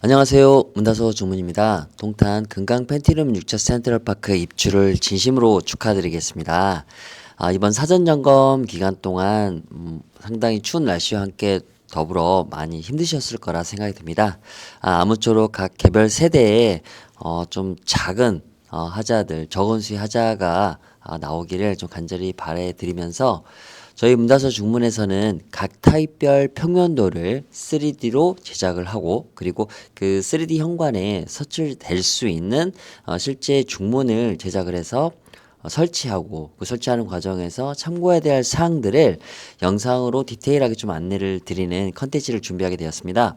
안녕하세요. 문다소 주문입니다. 동탄 금강 펜티룸 6차 센트럴파크 입주를 진심으로 축하드리겠습니다. 이번 사전 점검 기간 동안 상당히 추운 날씨와 함께 더불어 많이 힘드셨을 거라 생각이 듭니다. 아무쪼록 각 개별 세대에 좀 작은 하자들, 적은 수의 하자가 나오기를 좀 간절히 바라드리면서 저희 문다서 중문에서는 각 타입별 평면도를 3D로 제작을 하고, 그리고 그 3D 현관에 서출될 수 있는 실제 중문을 제작을 해서 설치하고, 그 설치하는 과정에서 참고해야 될 사항들을 영상으로 디테일하게 좀 안내를 드리는 컨텐츠를 준비하게 되었습니다.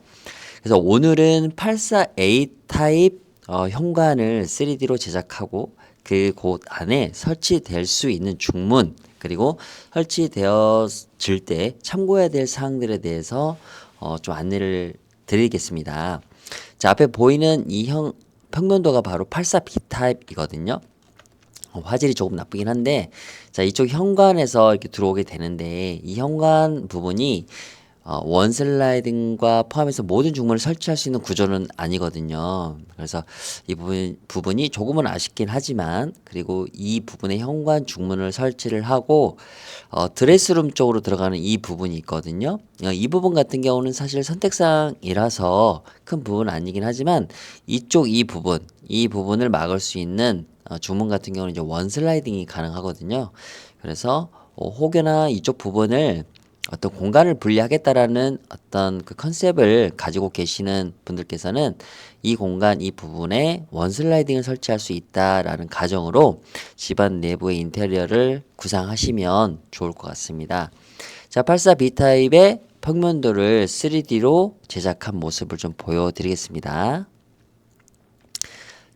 그래서 오늘은 84A 타입 현관을 3D로 제작하고 그 곳 안에 설치될 수 있는 중문, 그리고 설치되어질 때 참고해야 될 사항들에 대해서 좀 안내를 드리겠습니다. 자, 앞에 보이는 이 평면도가 바로 84B 타입이거든요. 화질이 조금 나쁘긴 한데, 자, 이쪽 현관에서 이렇게 들어오게 되는데, 이 현관 부분이 원슬라이딩과 포함해서 모든 중문을 설치할 수 있는 구조는 아니거든요. 그래서 이 부분이 조금은 아쉽긴 하지만, 그리고 이 부분에 현관 중문을 설치를 하고 드레스룸 쪽으로 들어가는 이 부분이 있거든요. 이 부분 같은 경우는 사실 선택사항이라서 큰 부분은 아니긴 하지만, 이쪽 이 부분을 막을 수 있는 중문 같은 경우는 이제 원슬라이딩이 가능하거든요. 그래서 혹여나 이쪽 부분을 어떤 공간을 분리하겠다라는 어떤 그 컨셉을 가지고 계시는 분들께서는 이 공간, 이 부분에 원슬라이딩을 설치할 수 있다라는 가정으로 집안 내부의 인테리어를 구상하시면 좋을 것 같습니다. 자, 84B 타입의 평면도를 3D로 제작한 모습을 좀 보여드리겠습니다.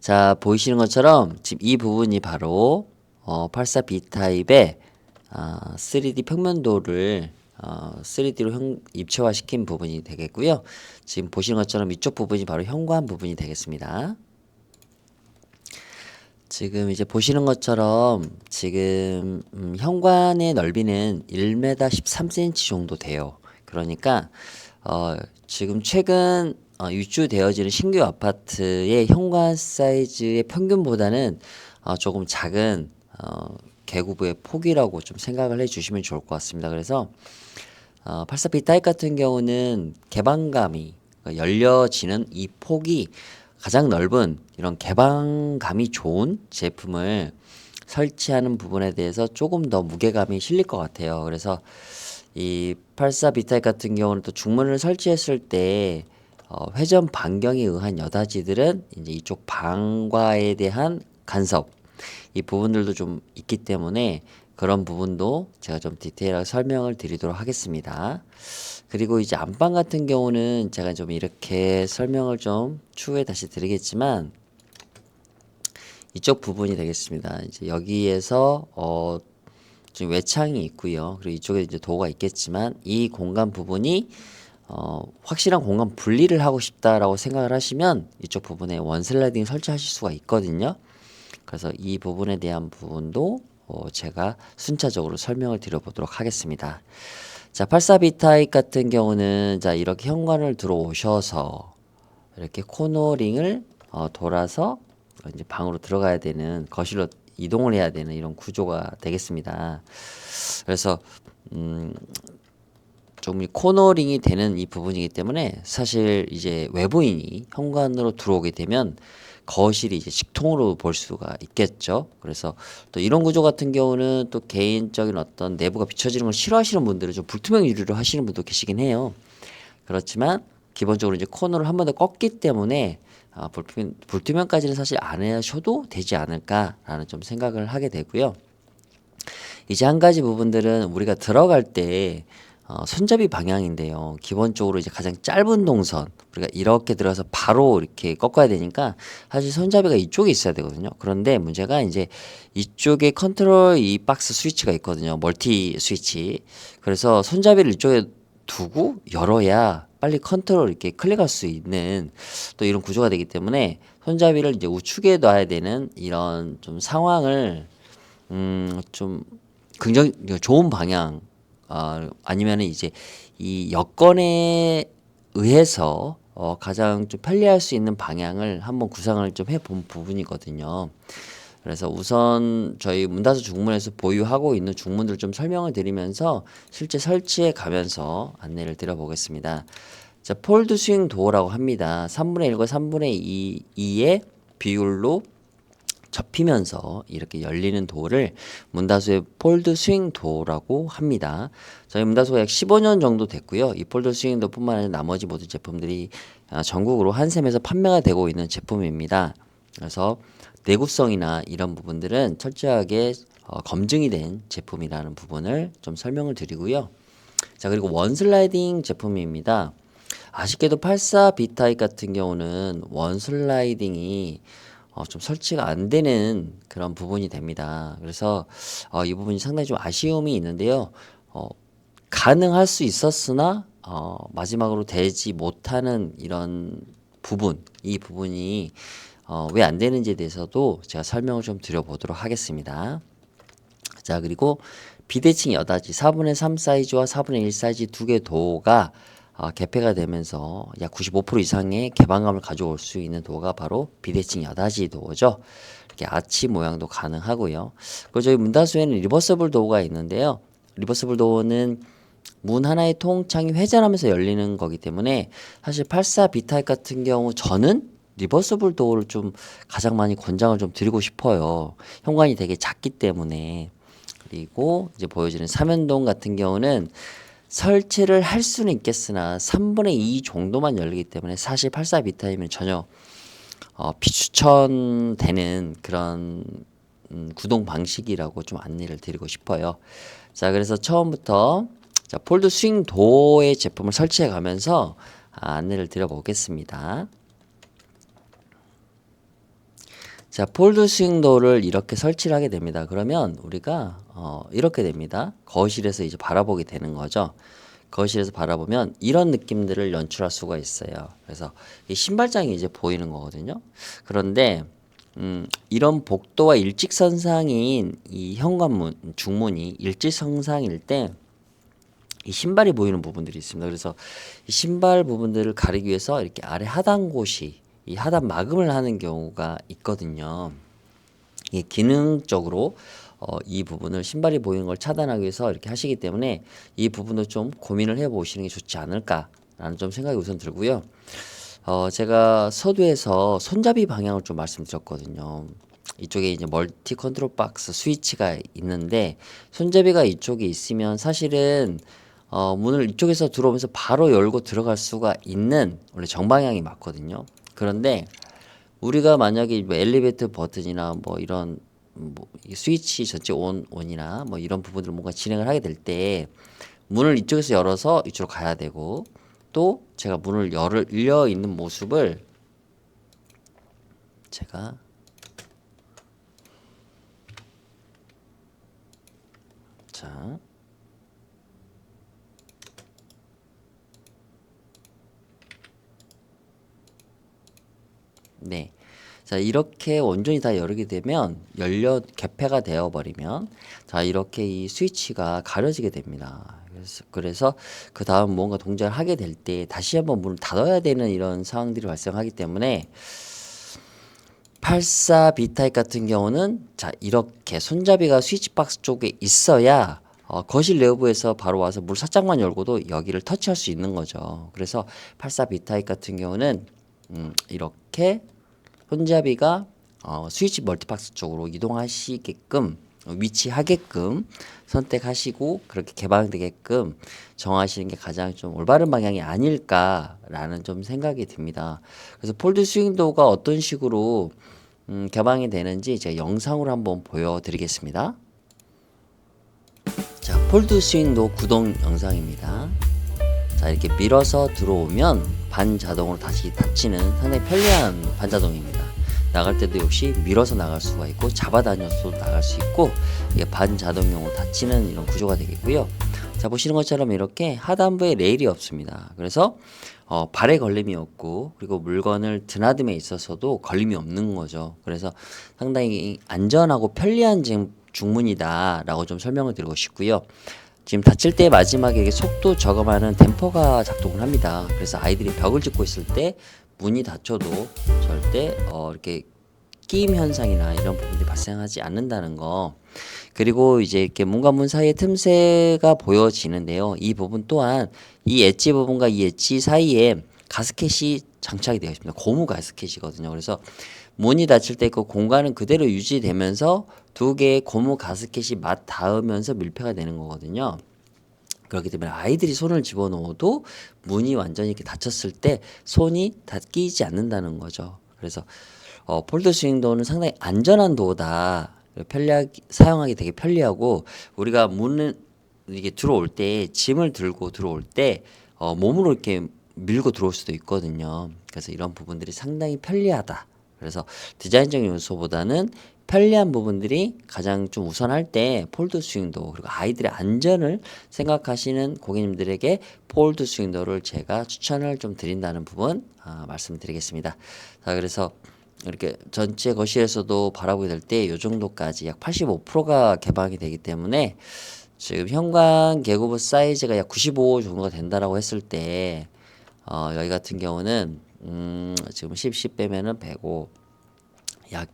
자, 보이시는 것처럼 지금 이 부분이 바로 84B 타입의 3D 평면도를 3D로 입체화시킨 부분이 되겠고요. 지금 보시는 것처럼 이쪽 부분이 바로 현관 부분이 되겠습니다. 지금 이제 보시는 것처럼 지금 현관의 넓이는 1m 13cm 정도 돼요. 그러니까 지금 최근 입주되어지는 신규 아파트의 현관 사이즈의 평균보다는 조금 작은 개구부의 폭이라고 좀 생각을 해주시면 좋을 것 같습니다. 그래서 84B 타입 같은 경우는 개방감이, 그러니까 열려지는 이 폭이 가장 넓은 이런 개방감이 좋은 제품을 설치하는 부분에 대해서 조금 더 무게감이 실릴 것 같아요. 그래서 이 84B 타입 같은 경우는 또 중문을 설치했을 때 회전 반경에 의한 여닫이들은 이제 이쪽 방과에 대한 간섭, 이 부분들도 좀 있기 때문에 그런 부분도 제가 좀 디테일하게 설명을 드리도록 하겠습니다. 그리고 이제 안방 같은 경우는 제가 좀 이렇게 설명을 좀 추후에 다시 드리겠지만, 이쪽 부분이 되겠습니다. 이제 여기에서 지금 외창이 있고요. 그리고 이쪽에 이제 도어가 있겠지만, 이 공간 부분이 확실한 공간 분리를 하고 싶다라고 생각을 하시면 이쪽 부분에 원슬라이딩 설치하실 수가 있거든요. 그래서 이 부분에 대한 부분도 제가 순차적으로 설명을 드려보도록 하겠습니다. 자, 84B 타입 같은 경우는 자, 이렇게 현관을 들어오셔서 이렇게 코너링을 돌아서 이제 방으로 들어가야 되는, 거실로 이동을 해야 되는 이런 구조가 되겠습니다. 그래서 좀 코너링이 되는 이 부분이기 때문에 사실 이제 외부인이 현관으로 들어오게 되면 거실이 이제 직통으로 볼 수가 있겠죠. 그래서 또 이런 구조 같은 경우는 또 개인적인 어떤 내부가 비춰지는 걸 싫어하시는 분들은 좀 불투명 유리로 하시는 분도 계시긴 해요. 그렇지만 기본적으로 이제 코너를 한 번 더 껐기 때문에 불투명까지는 사실 안 하셔도 되지 않을까라는 좀 생각을 하게 되고요. 이제 한 가지 부분들은 우리가 들어갈 때 손잡이 방향인데요. 기본적으로 이제 가장 짧은 동선, 우리가 이렇게 들어가서 바로 이렇게 꺾어야 되니까 사실 손잡이가 이쪽에 있어야 되거든요. 그런데 문제가 이제 이쪽에 컨트롤 이 박스 스위치가 있거든요. 멀티 스위치. 그래서 손잡이를 이쪽에 두고 열어야 빨리 컨트롤 이렇게 클릭할 수 있는 또 이런 구조가 되기 때문에 손잡이를 이제 우측에 놔야 되는 이런 좀 상황을 좀 좋은 방향, 아니면은 이제 이 여건에 의해서 가장 좀 편리할 수 있는 방향을 한번 구상을 좀 해본 부분이거든요. 그래서 우선 저희 문다수 중문에서 보유하고 있는 중문들을 좀 설명을 드리면서 실제 설치해 가면서 안내를 드려보겠습니다. 자, 폴드 스윙 도어라고 합니다. 3분의 1과 3분의 2의 비율로 접히면서 이렇게 열리는 도어를 문다수의 폴드 스윙 도어라고 합니다. 저희 문다수가 약 15년 정도 됐고요. 이 폴드 스윙 도어뿐만 아니라 나머지 모든 제품들이 전국으로 한샘에서 판매가 되고 있는 제품입니다. 그래서 내구성이나 이런 부분들은 철저하게 검증이 된 제품이라는 부분을 좀 설명을 드리고요. 자, 그리고 원슬라이딩 제품입니다. 아쉽게도 84 B타입 같은 경우는 원슬라이딩이 좀 설치가 안 되는 그런 부분이 됩니다. 그래서 이 부분이 상당히 좀 아쉬움이 있는데요. 가능할 수 있었으나 마지막으로 되지 못하는 이런 부분, 이 부분이 왜 안 되는지에 대해서도 제가 설명을 좀 드려보도록 하겠습니다. 자, 그리고 비대칭 여닫이 4분의 3 사이즈와 4분의 1 사이즈 두 개 도어가 개폐가 되면서 약 95% 이상의 개방감을 가져올 수 있는 도어가 바로 비대칭 여닫이 도어죠. 이렇게 아치 모양도 가능하고요. 그리고 저희 문다수에는 리버서블 도어가 있는데요. 리버서블 도어는 문 하나의 통창이 회전하면서 열리는 거기 때문에 사실 84 B타입 같은 경우 저는 리버서블 도어를 좀 가장 많이 권장을 좀 드리고 싶어요. 현관이 되게 작기 때문에. 그리고 이제 보여지는 삼연동 같은 경우는 설치를 할 수는 있겠으나 3분의 2 정도만 열리기 때문에 사실 84 B타입은 전혀 비추천되는 그런 구동 방식이라고 좀 안내를 드리고 싶어요. 자, 그래서 처음부터 자, 폴드 스윙 도어의 제품을 설치해 가면서 안내를 드려보겠습니다. 자, 폴드 스윙 도어를 이렇게 설치를 하게 됩니다. 그러면 우리가 이렇게 됩니다. 거실에서 이제 바라보게 되는 거죠. 거실에서 바라보면 이런 느낌들을 연출할 수가 있어요. 그래서 이 신발장이 이제 보이는 거거든요. 그런데 이런 복도와 일직선상인 이 현관문, 중문이 일직선상일 때 이 신발이 보이는 부분들이 있습니다. 그래서 이 신발 부분들을 가리기 위해서 이렇게 아래 하단 곳이 이 하단 마감을 하는 경우가 있거든요. 이 기능적으로 이 부분을 신발이 보이는 걸 차단하기 위해서 이렇게 하시기 때문에 이 부분을 좀 고민을 해 보시는 게 좋지 않을까라는 좀 생각이 우선 들고요. 제가 서두에서 손잡이 방향을 좀 말씀드렸거든요. 이쪽에 이제 멀티 컨트롤 박스 스위치가 있는데 손잡이가 이쪽에 있으면 사실은 문을 이쪽에서 들어오면서 바로 열고 들어갈 수가 있는 원래 정방향이 맞거든요. 그런데 우리가 만약에 뭐 엘리베이터 버튼이나 뭐 이런 뭐 스위치 전체 온이나 뭐 이런 부분들을 뭔가 진행을 하게 될 때 문을 이쪽에서 열어서 이쪽으로 가야 되고 또 제가 문을 열려 있는 모습을 제가 자 네. 자, 이렇게 온전히 다 열게 되면 개폐가 되어 버리면 자, 이렇게 이 스위치가 가려지게 됩니다. 그래서 그 다음 뭔가 동작을 하게 될 때 다시 한번 문을 닫아야 되는 이런 상황들이 발생하기 때문에 84 B타입 같은 경우는 자, 이렇게 손잡이가 스위치 박스 쪽에 있어야 거실 내부에서 바로 와서 물 살짝만 열고도 여기를 터치할 수 있는 거죠. 그래서 84 B타입 같은 경우는 이렇게 손잡이가 스위치 멀티박스 쪽으로 이동하시게끔 위치하게끔 선택하시고 그렇게 개방되게끔 정하시는 게 가장 좀 올바른 방향이 아닐까라는 좀 생각이 듭니다. 그래서 폴드 스윙도가 어떤 식으로 개방이 되는지 제가 영상으로 한번 보여드리겠습니다. 자, 폴드 스윙도 구동 영상입니다. 자, 이렇게 밀어서 들어오면 반자동으로 다시 닫히는 상당히 편리한 반자동입니다. 나갈 때도 역시 밀어서 나갈 수가 있고 잡아다녀서도 나갈 수 있고 이게 반자동용으로 닫히는 이런 구조가 되겠고요. 자, 보시는 것처럼 이렇게 하단부에 레일이 없습니다. 그래서 발에 걸림이 없고 그리고 물건을 드나듦에 있어서도 걸림이 없는 거죠. 그래서 상당히 안전하고 편리한 중문이다 라고 좀 설명을 드리고 싶고요. 지금 닫힐 때 마지막에 이게 속도 저감하는 댐퍼가 작동을 합니다. 그래서 아이들이 벽을 짚고 있을 때 문이 닫혀도 절대 이렇게 끼임 현상이나 이런 부분들이 발생하지 않는다는 거. 그리고 이제 이렇게 문과 문 사이에 틈새가 보여지는데요. 이 부분 또한 이 엣지 부분과 이 엣지 사이에 가스켓이 장착이 되어 있습니다. 고무 가스켓이거든요. 그래서 문이 닫힐 때 그 공간은 그대로 유지되면서 두 개의 고무 가스켓이 맞닿으면서 밀폐가 되는 거거든요. 그렇기 때문에 아이들이 손을 집어넣어도 문이 완전히 이렇게 닫혔을 때 손이 닿이지 않는다는 거죠. 그래서 폴드 스윙도어는 상당히 안전한 도어다. 사용하기 되게 편리하고 우리가 문을 이게 들어올 때 짐을 들고 들어올 때 몸으로 이렇게 밀고 들어올 수도 있거든요. 그래서 이런 부분들이 상당히 편리하다. 그래서 디자인적인 요소보다는 편리한 부분들이 가장 좀 우선할 때 폴드 스윙도어 그리고 아이들의 안전을 생각하시는 고객님들에게 폴드 스윙도어를 제가 추천을 좀 드린다는 부분 말씀드리겠습니다. 자, 그래서 이렇게 전체 거실에서도 바라보게 될 때 이 정도까지 약 85%가 개방이 되기 때문에 지금 현관 계고부 사이즈가 약 95 정도가 된다라고 했을 때 여기 같은 경우는 지금 10 빼면은 105 약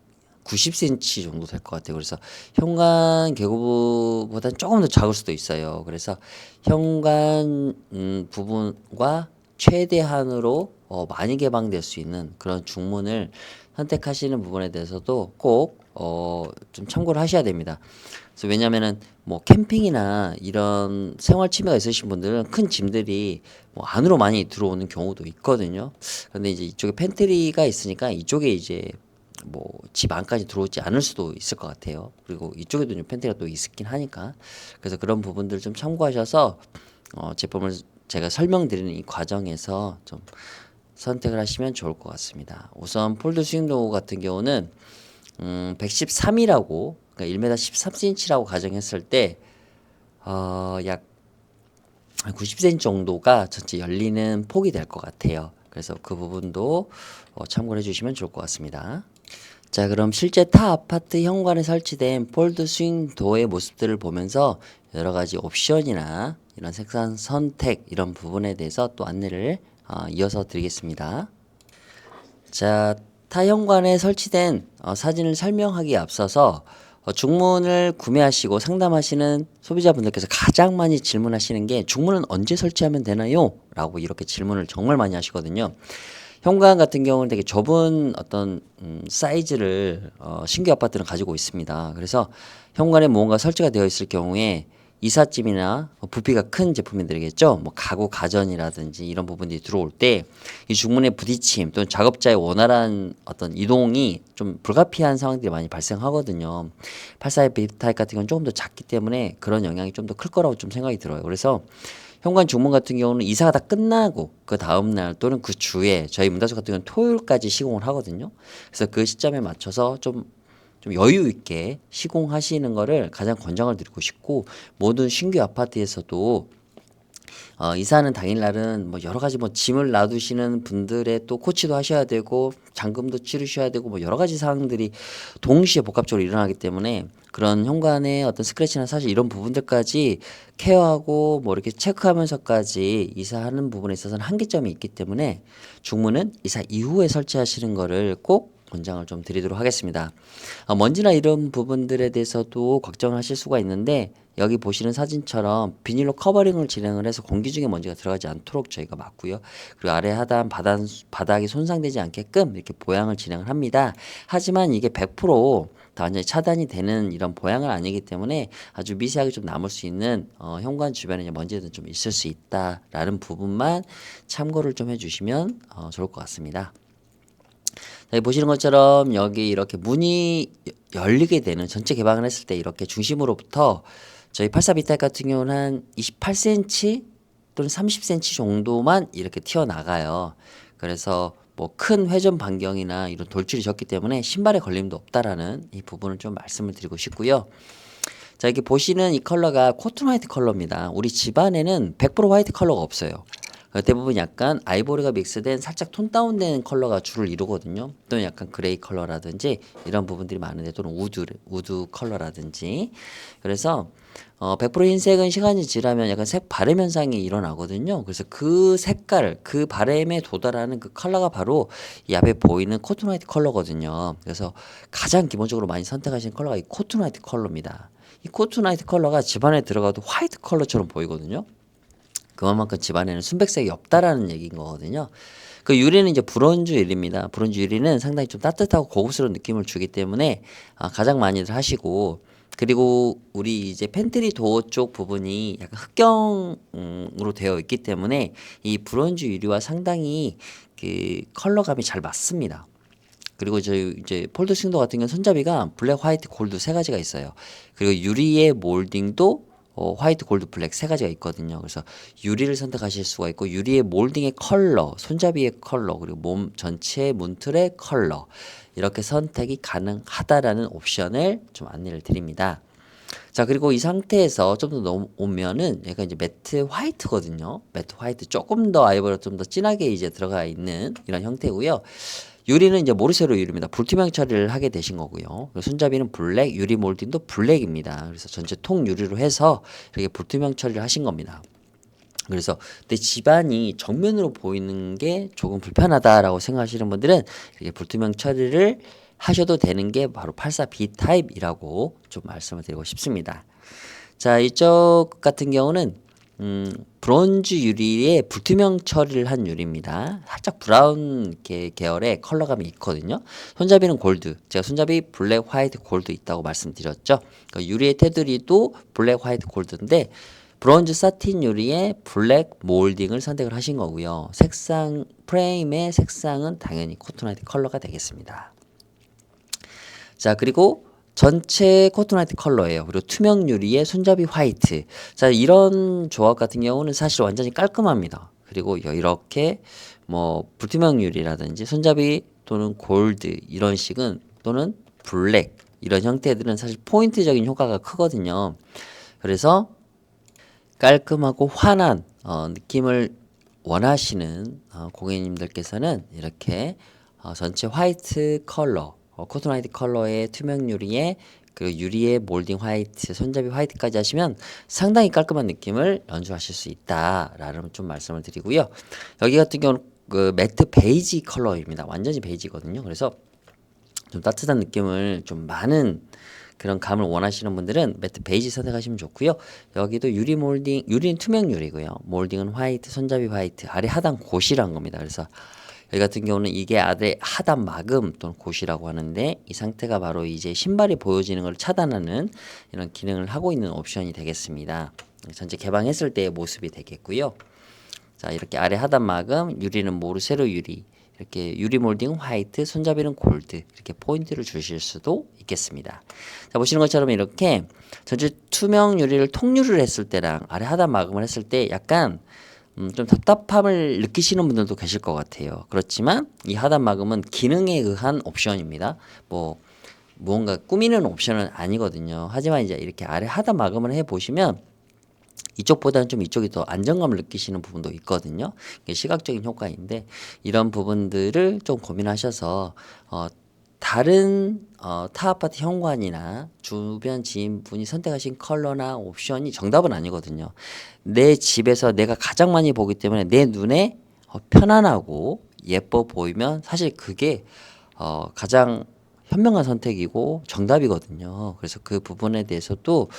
90cm 정도 될 것 같아요. 그래서 현관 계고부보다 조금 더 작을 수도 있어요. 그래서 현관 부분과 최대한으로 많이 개방될 수 있는 그런 중문을 선택하시는 부분에 대해서도 꼭 좀 참고를 하셔야 됩니다. 그래서 왜냐면은 뭐 캠핑이나 이런 생활 취미가 있으신 분들은 큰 짐들이 뭐 안으로 많이 들어오는 경우도 있거든요. 근데 이제 이쪽에 팬트리가 있으니까 이쪽에 이제 뭐 집 안까지 들어오지 않을 수도 있을 것 같아요. 그리고 이쪽에도 좀 팬트리가 또 있긴 하니까. 그래서 그런 부분들 좀 참고하셔서 제품을 제가 설명드리는 이 과정에서 좀 선택을 하시면 좋을 것 같습니다. 우선 폴드 스윙도어 같은 경우는 113이라고 그러니까 1m 13cm라고 가정했을 때 약 90cm 정도가 전체 열리는 폭이 될 것 같아요. 그래서 그 부분도 참고를 해주시면 좋을 것 같습니다. 자, 그럼 실제 타 아파트 현관에 설치된 폴드 스윙 도어의 모습들을 보면서 여러 가지 옵션이나 이런 색상 선택 이런 부분에 대해서 또 안내를 이어서 드리겠습니다. 자, 타 현관에 설치된 사진을 설명하기에 앞서서 중문을 구매하시고 상담하시는 소비자분들께서 가장 많이 질문하시는 게 중문은 언제 설치하면 되나요? 라고 이렇게 질문을 정말 많이 하시거든요. 현관 같은 경우는 되게 좁은 어떤 사이즈를 신규 아파트는 가지고 있습니다. 그래서 현관에 무언가 설치가 되어 있을 경우에 이삿짐이나 부피가 큰 제품들이겠죠. 뭐 가구 가전이라든지 이런 부분들이 들어올 때 이 중문의 부딪힘 또는 작업자의 원활한 어떤 이동이 좀 불가피한 상황들이 많이 발생하거든요. 84 B타입 같은 경우는 조금 더 작기 때문에 그런 영향이 좀 더 클 거라고 좀 생각이 들어요. 그래서 현관 중문 같은 경우는 이사가 다 끝나고 그 다음날 또는 그 주에 저희 문다수 같은 경우는 토요일까지 시공을 하거든요. 그래서 그 시점에 맞춰서 좀 여유 있게 시공하시는 거를 가장 권장을 드리고 싶고 모든 신규 아파트에서도 이사하는 당일날은 뭐 여러 가지 뭐 짐을 놔두시는 분들의 또 코치도 하셔야 되고 잔금도 치르셔야 되고 뭐 여러 가지 사항들이 동시에 복합적으로 일어나기 때문에 그런 현관의 어떤 스크래치나 사실 이런 부분들까지 케어하고 뭐 이렇게 체크하면서까지 이사하는 부분에 있어서는 한계점이 있기 때문에 중문은 이사 이후에 설치하시는 거를 꼭 권장을 좀 드리도록 하겠습니다. 먼지나 이런 부분들에 대해서도 걱정을 하실 수가 있는데 여기 보시는 사진처럼 비닐로 커버링을 진행을 해서 공기 중에 먼지가 들어가지 않도록 저희가 막고요. 그리고 아래 하단 바닥이 손상되지 않게끔 이렇게 보양을 진행을 합니다. 하지만 이게 100%다 완전히 차단이 되는 이런 보양은 아니기 때문에 아주 미세하게 좀 남을 수 있는 현관 주변에 먼지도 좀 있을 수 있다라는 부분만 참고를 좀 해주시면 좋을 것 같습니다. 여기 보시는 것처럼 여기 이렇게 문이 열리게 되는 전체 개방을 했을 때 이렇게 중심으로부터 저희 84B타입 같은 경우는 한 28cm 또는 30cm 정도만 이렇게 튀어나가요. 그래서 뭐 큰 회전 반경이나 이런 돌출이 적기 때문에 신발에 걸림도 없다라는 이 부분을 좀 말씀을 드리고 싶고요. 자, 여기 보시는 이 컬러가 코튼 화이트 컬러입니다. 우리 집안에는 100% 화이트 컬러가 없어요. 대부분 약간 아이보리가 믹스된 살짝 톤 다운된 컬러가 주를 이루거든요. 또는 약간 그레이 컬러라든지 이런 부분들이 많은데 또는 우드 컬러라든지 그래서 100% 흰색은 시간이 지나면 약간 색 바램 현상이 일어나거든요. 그래서 그 색깔, 그 바램에 도달하는 그 컬러가 바로 이 앞에 보이는 코튼 화이트 컬러거든요. 그래서 가장 기본적으로 많이 선택하시는 컬러가 이 코튼 화이트 컬러입니다. 이 코튼 화이트 컬러가 집안에 들어가도 화이트 컬러처럼 보이거든요. 그만큼 집안에는 순백색이 없다라는 얘기인 거거든요. 그 유리는 이제 브론즈 유리입니다. 브론즈 유리는 상당히 좀 따뜻하고 고급스러운 느낌을 주기 때문에 가장 많이들 하시고 그리고 우리 이제 팬트리 도어 쪽 부분이 약간 흑경으로 되어 있기 때문에 이 브론즈 유리와 상당히 그 컬러감이 잘 맞습니다. 그리고 저희 이제 폴드 싱도 같은 경우는 손잡이가 블랙, 화이트, 골드 세 가지가 있어요. 그리고 유리의 몰딩도 화이트, 골드, 블랙 세 가지가 있거든요. 그래서 유리를 선택하실 수가 있고 유리의 몰딩의 컬러, 손잡이의 컬러, 그리고 몸 전체 문틀의 컬러 이렇게 선택이 가능하다라는 옵션을 좀 안내를 드립니다. 자, 그리고 이 상태에서 좀 더 넘어오면은 얘가 이제 매트 화이트거든요. 매트 화이트 조금 더 아이보리가 좀 더 진하게 이제 들어가 있는 이런 형태고요. 유리는 이제 모르쇠로 유리입니다. 불투명 처리를 하게 되신 거고요. 손잡이는 블랙, 유리 몰딩도 블랙입니다. 그래서 전체 통 유리로 해서 이렇게 불투명 처리를 하신 겁니다. 그래서 내 집안이 정면으로 보이는 게 조금 불편하다라고 생각하시는 분들은 이렇게 불투명 처리를 하셔도 되는 게 바로 84B 타입이라고 좀 말씀을 드리고 싶습니다. 자, 이쪽 같은 경우는 브론즈 유리에 불투명 처리를 한 유리입니다. 살짝 브라운 계열의 컬러감이 있거든요. 손잡이는 골드. 제가 손잡이 블랙, 화이트, 골드 있다고 말씀드렸죠. 그러니까 유리의 테두리도 블랙, 화이트, 골드인데 브론즈 사틴 유리에 블랙 몰딩을 선택을 하신 거고요. 색상, 프레임의 색상은 당연히 코튼 화이트 컬러가 되겠습니다. 자, 그리고 전체 코튼 화이트 컬러예요. 그리고 투명 유리에 손잡이 화이트. 자, 이런 조합 같은 경우는 사실 완전히 깔끔합니다. 그리고 이렇게 뭐 불투명 유리라든지 손잡이 또는 골드 이런 식은 또는 블랙 이런 형태들은 사실 포인트적인 효과가 크거든요. 그래서 깔끔하고 환한 느낌을 원하시는 고객님들께서는 이렇게 전체 화이트 컬러, 코튼 화이트 컬러의 투명 유리에 그리고 유리의 몰딩 화이트, 손잡이 화이트까지 하시면 상당히 깔끔한 느낌을 연주하실 수 있다라는 좀 말씀을 드리고요. 여기 같은 경우는 그 매트 베이지 컬러입니다. 완전히 베이지거든요. 그래서 좀 따뜻한 느낌을 좀 많은 그런 감을 원하시는 분들은 매트 베이지 선택하시면 좋고요. 여기도 유리 몰딩, 유리는 투명 유리고요. 몰딩은 화이트, 손잡이 화이트, 아래 하단 고시라는 겁니다. 그래서 여기 같은 경우는 이게 아래 하단 마금 또는 고시라고 하는데 이 상태가 바로 이제 신발이 보여지는 걸 차단하는 이런 기능을 하고 있는 옵션이 되겠습니다. 전체 개방했을 때의 모습이 되겠고요. 자, 이렇게 아래 하단 마금, 유리는 모르쇠로 유리, 이렇게 유리 몰딩 화이트, 손잡이는 골드 이렇게 포인트를 주실 수도 있겠습니다. 자, 보시는 것처럼 이렇게 전체 투명 유리를 통유리를 했을 때랑 아래 하단 마감을 했을 때 약간 좀 답답함을 느끼시는 분들도 계실 것 같아요. 그렇지만 이 하단 마감은 기능에 의한 옵션입니다. 뭐 무언가 꾸미는 옵션은 아니거든요. 하지만 이제 이렇게 아래 하단 마감을 해 보시면 이쪽보다는 좀 이쪽이 더 안정감을 느끼시는 부분도 있거든요. 이게 시각적인 효과인데 이런 부분들을 좀 고민하셔서 다른 타 아파트 현관이나 주변 지인분이 선택하신 컬러나 옵션이 정답은 아니거든요. 내 집에서 내가 가장 많이 보기 때문에 내 눈에 편안하고 예뻐 보이면 사실 그게 가장 현명한 선택이고 정답이거든요. 그래서 그 부분에 대해서도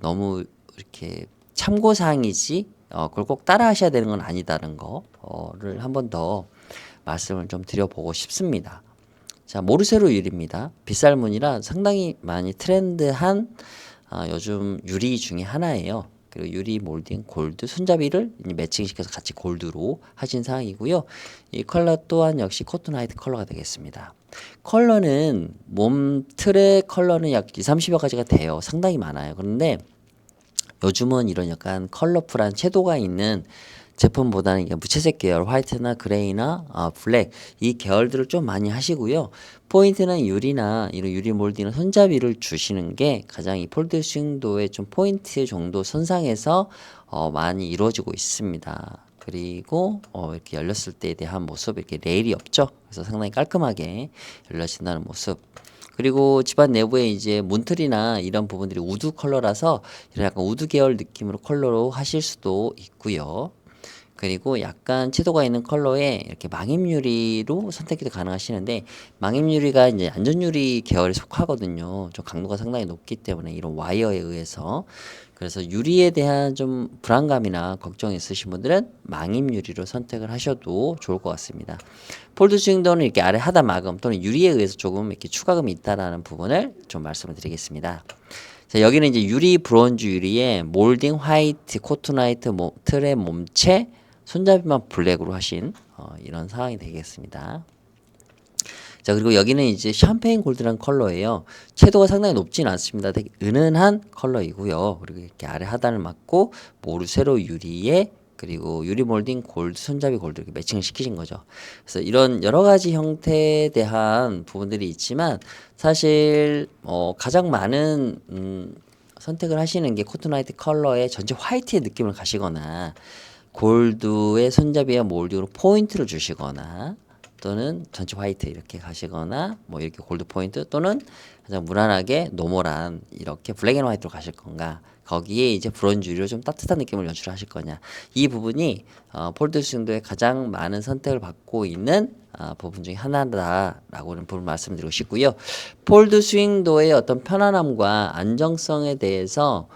너무 이렇게 참고사항이지 그걸 꼭 따라 하셔야 되는 건 아니다는 거를 한 번 더 말씀을 좀 드려보고 싶습니다. 자, 모르쇠로 유리입니다. 빗살무늬라 상당히 많이 트렌드한 요즘 유리 중에 하나예요. 그리고 유리 몰딩 골드 손잡이를 매칭시켜서 같이 골드로 하신 상황이고요. 이 컬러 또한 역시 코튼 화이트 컬러가 되겠습니다. 컬러는 몸 틀의 컬러는 약 2, 30여 가지가 돼요. 상당히 많아요. 그런데 요즘은 이런 약간 컬러풀한 섀도우가 있는 제품보다는 이게 무채색 계열 화이트나 그레이나 블랙 이 계열들을 좀 많이 하시고요. 포인트는 유리나 이런 유리 몰딩이나 손잡이를 주시는 게 가장 이 폴드 스윙도의 좀 포인트 정도 선상에서 많이 이루어지고 있습니다. 그리고 이렇게 열렸을 때에 대한 모습, 이렇게 레일이 없죠. 그래서 상당히 깔끔하게 열려진다는 모습. 그리고 집안 내부에 이제 문틀이나 이런 부분들이 우드 컬러라서 이런 약간 우드 계열 느낌으로 컬러로 하실 수도 있고요. 그리고 약간 채도가 있는 컬러에 이렇게 망임유리로 선택도 가능하시는데, 망임유리가 이제 안전유리 계열에 속하거든요. 좀 강도가 상당히 높기 때문에 이런 와이어에 의해서. 그래서 유리에 대한 좀 불안감이나 걱정이 있으신 분들은 망임유리로 선택을 하셔도 좋을 것 같습니다. 폴드 스윙도는 이렇게 아래 하단 마금 또는 유리에 의해서 조금 이렇게 추가금이 있다라는 부분을 좀 말씀을 드리겠습니다. 자, 여기는 이제 유리 브론즈 유리에 몰딩 화이트 코트나이트 틀의 몸체 손잡이만 블랙으로 하신 이런 상황이 되겠습니다. 자, 그리고 여기는 이제 샴페인 골드라는 컬러예요. 채도가 상당히 높진 않습니다. 되게 은은한 컬러이고요. 그리고 이렇게 아래 하단을 맞고 모루 세로 유리에 그리고 유리 몰딩 골드 손잡이 골드 이렇게 매칭을 시키신 거죠. 그래서 이런 여러 가지 형태에 대한 부분들이 있지만 사실 가장 많은 선택을 하시는 게 코트나이트 컬러의 전체 화이트의 느낌을 가시거나 골드의 손잡이와 몰딩으로 포인트를 주시거나 또는 전체 화이트 이렇게 가시거나 뭐 이렇게 골드 포인트 또는 가장 무난하게 노멀한 이렇게 블랙 앤 화이트로 가실 건가, 거기에 이제 브론즈 유리로 좀 따뜻한 느낌을 연출하실 거냐, 이 부분이 폴드 스윙도의 가장 많은 선택을 받고 있는 부분 중에 하나다라고는 부분 말씀드리고 싶고요. 폴드 스윙도의 어떤 편안함과 안정성에 대해서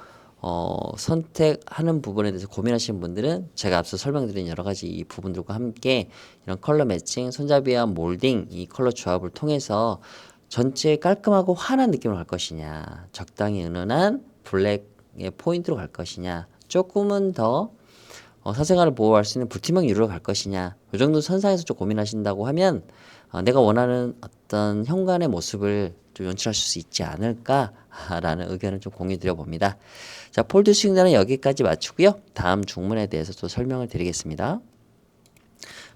선택하는 부분에 대해서 고민하시는 분들은 제가 앞서 설명드린 여러 가지 이 부분들과 함께 이런 컬러 매칭, 손잡이와 몰딩 이 컬러 조합을 통해서 전체 깔끔하고 환한 느낌으로 갈 것이냐, 적당히 은은한 블랙의 포인트로 갈 것이냐, 조금은 더 사생활을 보호할 수 있는 불투명 유리로 갈 것이냐, 이 정도 선상에서 좀 고민하신다고 하면 내가 원하는 어떤 현관의 모습을 좀 연출하실 수 있지 않을까라는 의견을 좀 공유 드려 봅니다. 자, 폴드 스윙단은 여기까지 마치고요. 다음 중문에 대해서 또 설명을 드리겠습니다.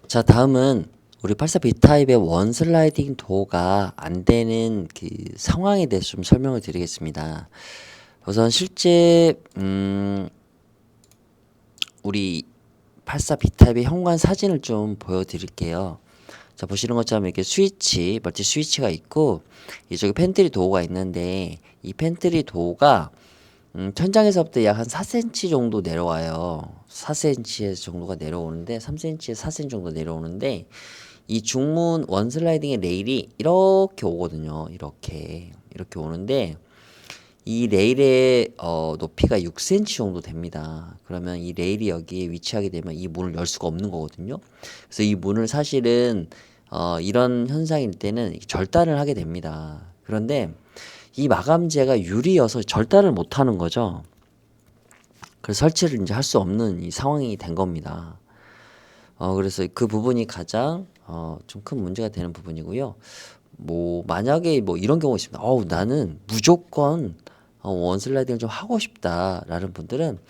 자, 다음은 우리 84 B타입의 원 슬라이딩 도어가 안 되는 그 상황에 대해서 좀 설명을 드리겠습니다. 우선 실제 우리 84 B타입의 현관 사진을 좀 보여드릴게요. 자, 보시는 것처럼 이렇게 스위치, 멀티 스위치가 있고 이쪽에 팬트리 도어가 있는데 이 팬트리 도어가 천장에서부터 약 한 4cm 정도 내려와요. 4cm 정도가 내려오는데 3cm에서 4cm 정도 내려오는데 이 중문 원슬라이딩의 레일이 이렇게 오거든요. 이렇게 오는데 이 레일의 높이가 6cm 정도 됩니다. 그러면 이 레일이 여기에 위치하게 되면 이 문을 열 수가 없는 거거든요. 그래서 이 문을 사실은 이런 현상일 때는 절단을 하게 됩니다. 그런데 이 마감재가 유리여서 절단을 못 하는 거죠. 그래서 설치를 이제 할 수 없는 이 상황이 된 겁니다. 그래서 그 부분이 가장 좀 큰 문제가 되는 부분이고요. 뭐 만약에 뭐 이런 경우가 있습니다. 나는 무조건 원슬라이딩을 좀 하고 싶다라는 분들은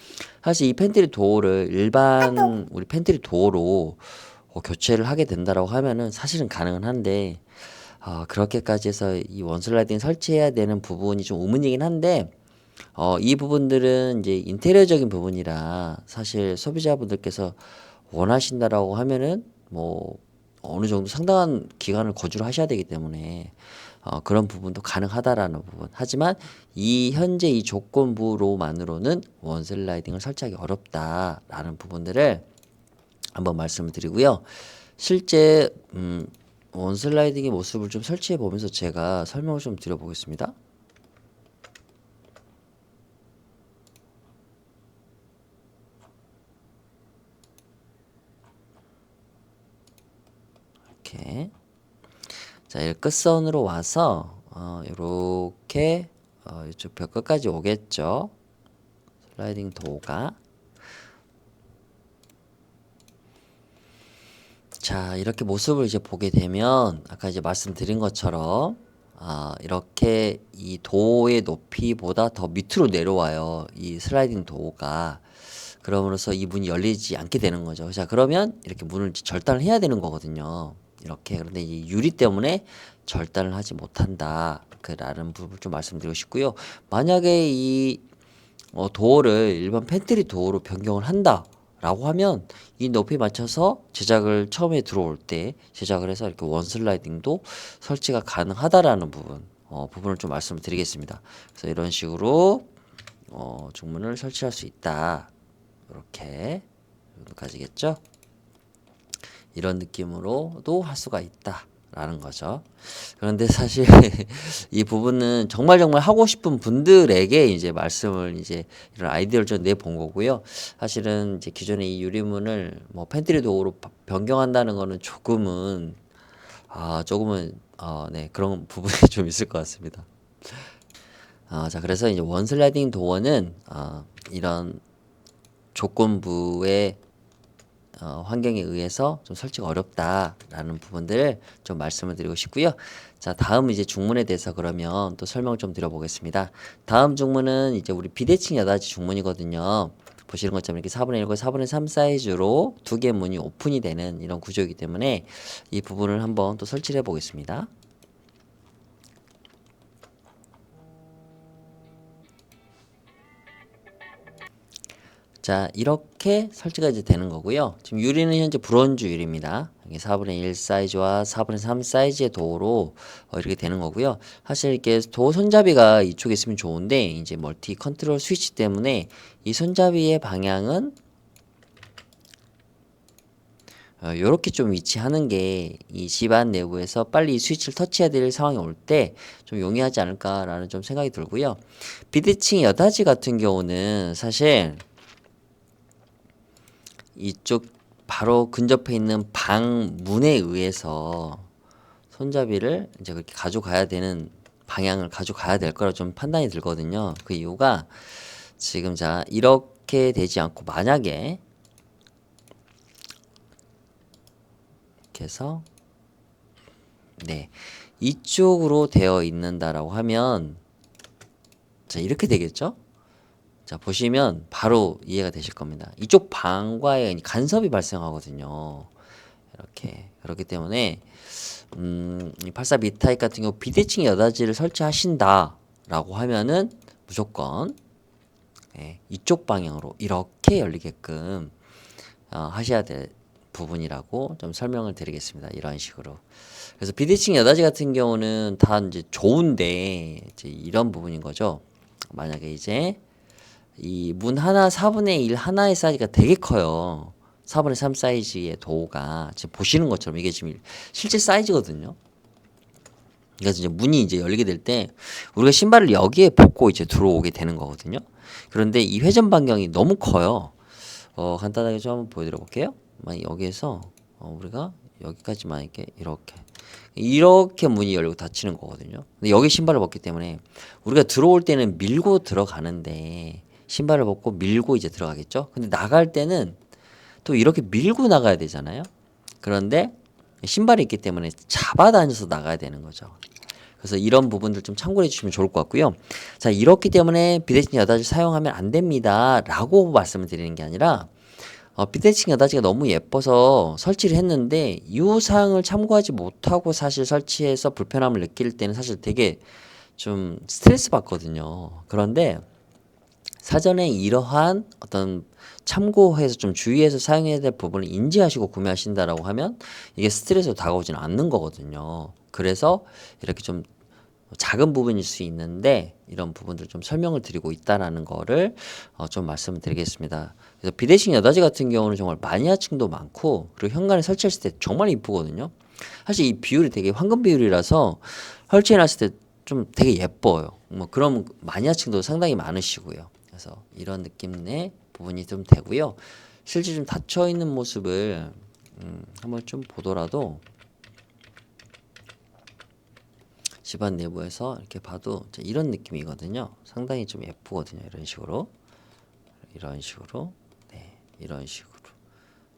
사실 이 팬트리 도어를 일반 우리 팬트리 도어로 교체를 하게 된다라고 하면은 사실은 가능은 한데 그렇게까지 해서 이 원슬라이딩 설치해야 되는 부분이 좀 의문이긴 한데 이 부분들은 이제 인테리어적인 부분이라 사실 소비자분들께서 원하신다라고 하면은 뭐 어느 정도 상당한 기간을 거주를 하셔야 되기 때문에 그런 부분도 가능하다라는 부분. 하지만 이 현재 이 조건부로만으로는 원슬라이딩을 설치하기 어렵다라는 부분들을 한번 말씀을 드리고요. 실제 원슬라이딩의 모습을 좀 설치해 보면서 제가 설명을 좀 드려보겠습니다. 이렇게 자, 이 끝선으로 와서 이렇게 이쪽 벽 끝까지 오겠죠. 슬라이딩 도어가. 자, 이렇게 모습을 이제 보게 되면 아까 이제 말씀드린 것처럼 이렇게 이 도어의 높이보다 더 밑으로 내려와요. 이 슬라이딩 도어가. 그럼으로써 이 문이 열리지 않게 되는 거죠. 자, 그러면 이렇게 문을 절단을 해야 되는 거거든요. 이렇게. 그런데 이 유리 때문에 절단을 하지 못한다. 라는 부분을 좀 말씀드리고 싶고요. 만약에 이 도어를 일반 팬트리 도어로 변경을 한다 라고 하면 이 높이 맞춰서 제작을 처음에 들어올 때 제작을 해서 이렇게 원 슬라이딩도 설치가 가능하다라는 부분을 좀 말씀을 드리겠습니다. 그래서 이런 식으로 중문을 설치할 수 있다. 이렇게 정도까지겠죠? 이런 느낌으로도 할 수가 있다라는 거죠. 그런데 사실 이 부분은 정말 하고 싶은 분들에게 이제 말씀을 이제 이런 아이디어를 좀 내본 거고요. 사실은 이제 기존의 이 유리문을 뭐 팬트리 도어로 변경한다는 거는 조금은 네, 그런 부분이 좀 있을 것 같습니다. 자, 그래서 이제 원 슬라이딩 도어는 이런 조건부의 환경에 의해서 좀 설치가 어렵다라는 부분들을 좀 말씀을 드리고 싶고요. 자, 다음 이제 중문에 대해서 그러면 또 설명을 좀 드려보겠습니다. 다음 중문은 이제 우리 비대칭 여닫이 중문이거든요. 보시는 것처럼 이렇게 4분의 1과 4분의 3 사이즈로 두 개 문이 오픈이 되는 이런 구조이기 때문에 이 부분을 한번 또 설치를 해보겠습니다. 자, 이렇게 설치가 이제 되는 거고요. 지금 유리는 현재 브론즈 유리입니다. 이게 4분의 1 사이즈와 4분의 3 사이즈의 도어로 이렇게 되는 거고요. 사실 이렇게 도어 손잡이가 이쪽에 있으면 좋은데 이제 멀티 컨트롤 스위치 때문에 이 손잡이의 방향은 요렇게 좀 위치하는 게 이 집안 내부에서 빨리 이 스위치를 터치해야 될 상황이 올 때 좀 용이하지 않을까라는 좀 생각이 들고요. 비대칭 여닫이 같은 경우는 사실 이쪽 바로 근접해 있는 방 문에 의해서 손잡이를 이제 그렇게 가져가야 되는 방향을 가져가야 될 거라 좀 판단이 들거든요. 그 이유가 지금 자 이렇게 되지 않고 만약에 이렇게 해서 네 이쪽으로 되어 있는다라고 하면 자 이렇게 되겠죠? 자 보시면 바로 이해가 되실 겁니다. 이쪽 방과의 간섭이 발생하거든요. 이렇게 그렇기 때문에 이 84 B타입 같은 경우 비대칭 여닫이를 설치하신다라고 하면은 무조건 이쪽 방향으로 이렇게 열리게끔 하셔야 될 부분이라고 좀 설명을 드리겠습니다. 이런 식으로. 그래서 비대칭 여닫이 같은 경우는 다 이제 좋은데 이제 이런 부분인 거죠. 만약에 이제 이 문 하나 4분의 1 하나의 사이즈가 되게 커요. 4분의 3 사이즈의 도어가 지금 보시는 것처럼 이게 지금 실제 사이즈거든요. 그래서 이제 문이 이제 열리게 될 때 우리가 신발을 여기에 벗고 이제 들어오게 되는 거거든요. 그런데 이 회전 반경이 너무 커요. 간단하게 좀 한번 보여드려 볼게요. 여기에서 우리가 여기까지만 이렇게 문이 열리고 닫히는 거거든요. 근데 여기 신발을 벗기 때문에 우리가 들어올 때는 밀고 들어가는데 신발을 벗고 밀고 이제 들어가겠죠. 근데 나갈 때는 또 이렇게 밀고 나가야 되잖아요. 그런데 신발이 있기 때문에 잡아다녀서 나가야 되는 거죠. 그래서 이런 부분들 좀 참고해 주시면 좋을 것 같고요. 자, 이렇기 때문에 비대칭 여닫이를 사용하면 안 됩니다. 라고 말씀을 드리는 게 아니라 비대칭 여닫이가 너무 예뻐서 설치를 했는데 이 사항을 참고하지 못하고 사실 설치해서 불편함을 느낄 때는 사실 되게 좀 스트레스 받거든요. 그런데 사전에 이러한 어떤 참고해서 좀 주의해서 사용해야 될 부분을 인지하시고 구매하신다라고 하면 이게 스트레스로 다가오지는 않는 거거든요. 그래서 이렇게 좀 작은 부분일 수 있는데 이런 부분들 좀 설명을 드리고 있다라는 거를 좀 말씀을 드리겠습니다. 그래서 비대칭 여닫이 같은 경우는 정말 마니아층도 많고 그리고 현관에 설치했을 때 정말 이쁘거든요. 사실 이 비율이 되게 황금 비율이라서 설치해놨을 때 좀 되게 예뻐요. 뭐 그런 마니아층도 상당히 많으시고요. 그래서 이런 느낌의 부분이 좀 되고요. 실제 좀 닫혀 있는 모습을 한번 좀 보더라도 집안 내부에서 이렇게 봐도 이런 느낌이거든요. 상당히 좀 예쁘거든요. 이런 식으로 네, 이런 식으로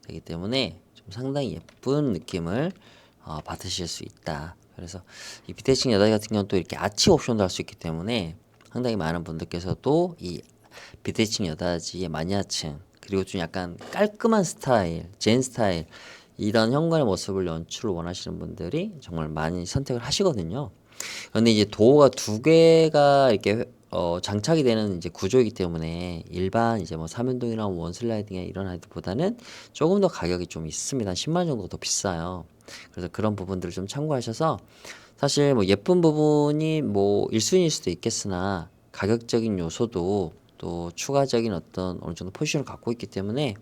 되기 때문에 좀 상당히 예쁜 느낌을 받으실 수 있다. 그래서 이 비대칭 여닫이 같은 경우는 또 이렇게 아치 옵션도 할 수 있기 때문에 상당히 많은 분들께서도 이 비대칭 여닫이의 마니아층 그리고 좀 약간 깔끔한 스타일, 젠 스타일 이런 현관의 모습을 연출을 원하시는 분들이 정말 많이 선택을 하시거든요. 그런데 이제 도어가 두 개가 이렇게 장착이 되는 이제 구조이기 때문에 일반 이제 뭐 삼연동이나 원슬라이딩이나 이런 아이들보다는 조금 더 가격이 좀 있습니다. 10만 원 정도 더 비싸요. 그래서 그런 부분들을 좀 참고하셔서 사실 뭐 예쁜 부분이 뭐 1순위일 수도 있겠으나 가격적인 요소도 또 추가적인 어떤 어느 정도 포지션을 갖고 있기 때문에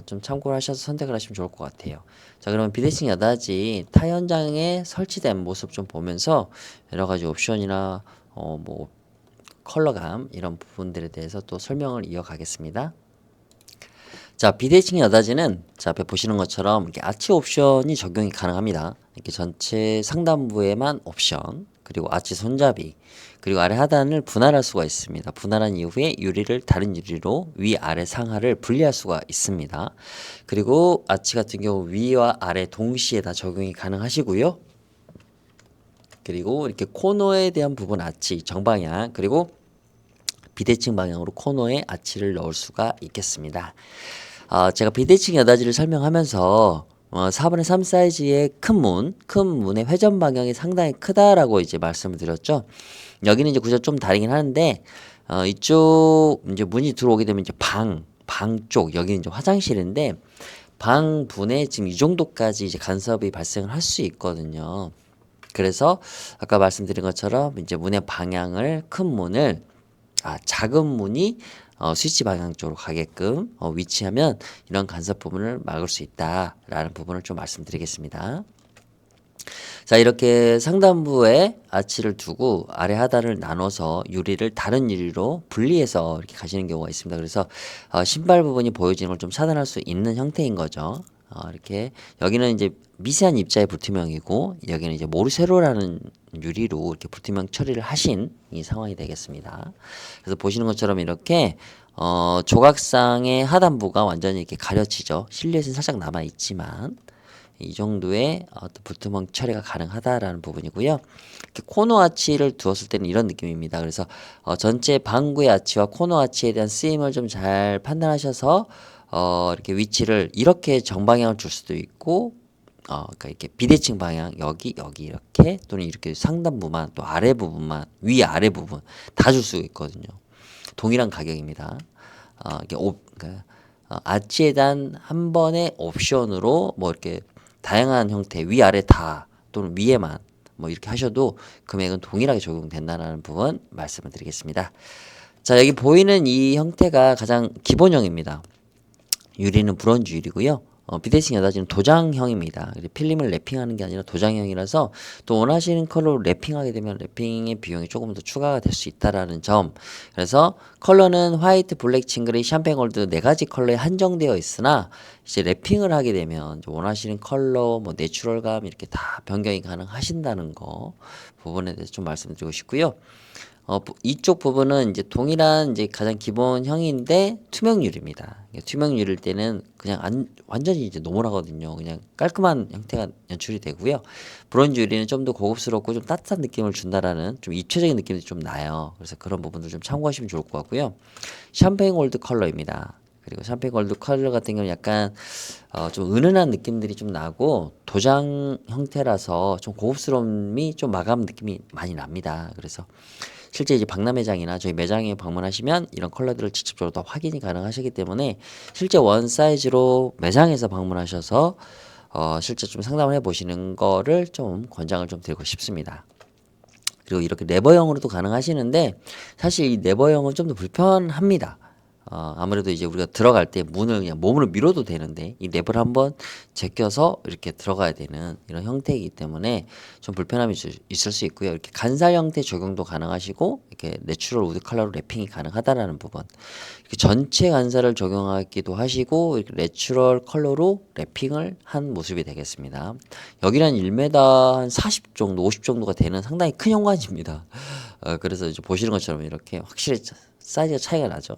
좀 참고를 하셔서 선택을 하시면 좋을 것 같아요. 자, 그러면 비대칭 여닫이 타 현장에 설치된 모습 좀 보면서 여러 가지 옵션이나 뭐 컬러감 이런 부분들에 대해서 또 설명을 이어가겠습니다. 자, 비대칭 여닫이는 자, 앞에 보시는 것처럼 이렇게 아치 옵션이 적용이 가능합니다. 이렇게 전체 상단부에만 옵션, 그리고 아치 손잡이, 그리고 아래 하단을 분할할 수가 있습니다. 분할한 이후에 유리를 다른 유리로 위, 아래, 상하를 분리할 수가 있습니다. 그리고 아치 같은 경우 위와 아래 동시에 다 적용이 가능하시고요. 그리고 이렇게 코너에 대한 부분 아치 정방향, 그리고 비대칭 방향으로 코너에 아치를 넣을 수가 있겠습니다. 제가 비대칭 여닫이를 설명하면서 4분의 3 사이즈의 큰 문의 회전 방향이 상당히 크다라고 이제 말씀을 드렸죠. 여기는 이제 구조 좀 다르긴 하는데 이쪽 이제 문이 들어오게 되면 이제 방 쪽 여기는 이제 화장실인데 방 분에 지금 이 정도까지 이제 간섭이 발생을 할 수 있거든요. 그래서 아까 말씀드린 것처럼 이제 문의 방향을 큰 문을 작은 문이 스위치 방향 쪽으로 가게끔 위치하면 이런 간섭 부분을 막을 수 있다라는 부분을 좀 말씀드리겠습니다. 자, 이렇게 상단부에 아치를 두고 아래 하단을 나눠서 유리를 다른 유리로 분리해서 이렇게 가시는 경우가 있습니다. 그래서 신발 부분이 보여지는 걸 좀 차단할 수 있는 형태인 거죠. 이렇게 여기는 이제 미세한 입자의 불투명이고 여기는 이제 모르세로라는 유리로 이렇게 불투명 처리를 하신 이 상황이 되겠습니다. 그래서 보시는 것처럼 이렇게 조각상의 하단부가 완전히 이렇게 가려지죠. 실루엣은 살짝 남아 있지만 이 정도의 어떤 불투명 처리가 가능하다라는 부분이고요. 이렇게 코너 아치를 두었을 때는 이런 느낌입니다. 그래서 전체 방구의 아치와 코너 아치에 대한 쓰임을 좀 잘 판단하셔서 이렇게 위치를 이렇게 정방향을 줄 수도 있고 그러니까 이렇게 비대칭 방향 여기 이렇게 또는 이렇게 상단부만 또 아래 부분만 위 아래 부분 다 줄 수 있거든요. 동일한 가격입니다. 이게 그러니까 아치에 대한 한 번의 옵션으로 뭐 이렇게 다양한 형태 위아래 다 또는 위에만 뭐 이렇게 하셔도 금액은 동일하게 적용된다는 부분 말씀을 드리겠습니다. 자, 여기 보이는 이 형태가 가장 기본형입니다. 유리는 브론즈 유리고요. 비대칭 여닫이는 도장형입니다. 필름을 랩핑하는 게 아니라 도장형이라서 또 원하시는 컬러로 랩핑하게 되면 랩핑의 비용이 조금 더 추가가 될 수 있다라는 점. 그래서 컬러는 화이트, 블랙, 징그레이, 샴페인 골드 네 가지 컬러에 한정되어 있으나 이제 랩핑을 하게 되면 원하시는 컬러, 뭐 내추럴감 이렇게 다 변경이 가능하신다는 거 부분에 대해서 좀 말씀드리고 싶고요. 이쪽 부분은 이제 동일한 이제 가장 기본형인데 투명 유리입니다. 투명 유리일 때는 그냥 완전히 이제 노멀하거든요. 그냥 깔끔한 형태가 연출이 되고요. 브론즈 유리는 좀 더 고급스럽고 좀 따뜻한 느낌을 준다라는 좀 입체적인 느낌이 좀 나요. 그래서 그런 부분들 좀 참고하시면 좋을 것 같고요. 샴페인 골드 컬러입니다. 그리고 샴페인 골드 컬러 같은 경우는 약간 좀 은은한 느낌들이 좀 나고 도장 형태라서 좀 고급스러움이 좀 마감 느낌이 많이 납니다. 그래서 실제 이제 박람 매장이나 저희 매장에 방문하시면 이런 컬러들을 직접적으로 다 확인이 가능하시기 때문에 실제 원 사이즈로 매장에서 방문하셔서 실제 좀 상담을 해보시는 거를 좀 권장을 좀 드리고 싶습니다. 그리고 이렇게 네버형으로도 가능하시는데 사실 이 네버형은 좀 더 불편합니다. 아무래도 이제 우리가 들어갈 때 문을 그냥 몸으로 밀어도 되는데 이 랩을 한번 제껴서 이렇게 들어가야 되는 이런 형태이기 때문에 좀 불편함이 있을 수 있고요. 이렇게 간살 형태 적용도 가능하시고 이렇게 내추럴 우드 컬러로 랩핑이 가능하다라는 부분. 이렇게 전체 간살을 적용하기도 하시고 이렇게 내추럴 컬러로 랩핑을 한 모습이 되겠습니다. 여기는 1m 한 40 정도, 50 정도가 되는 상당히 큰 현관입니다. 그래서 이제 보시는 것처럼 이렇게 확실히 사이즈가 차이가 나죠.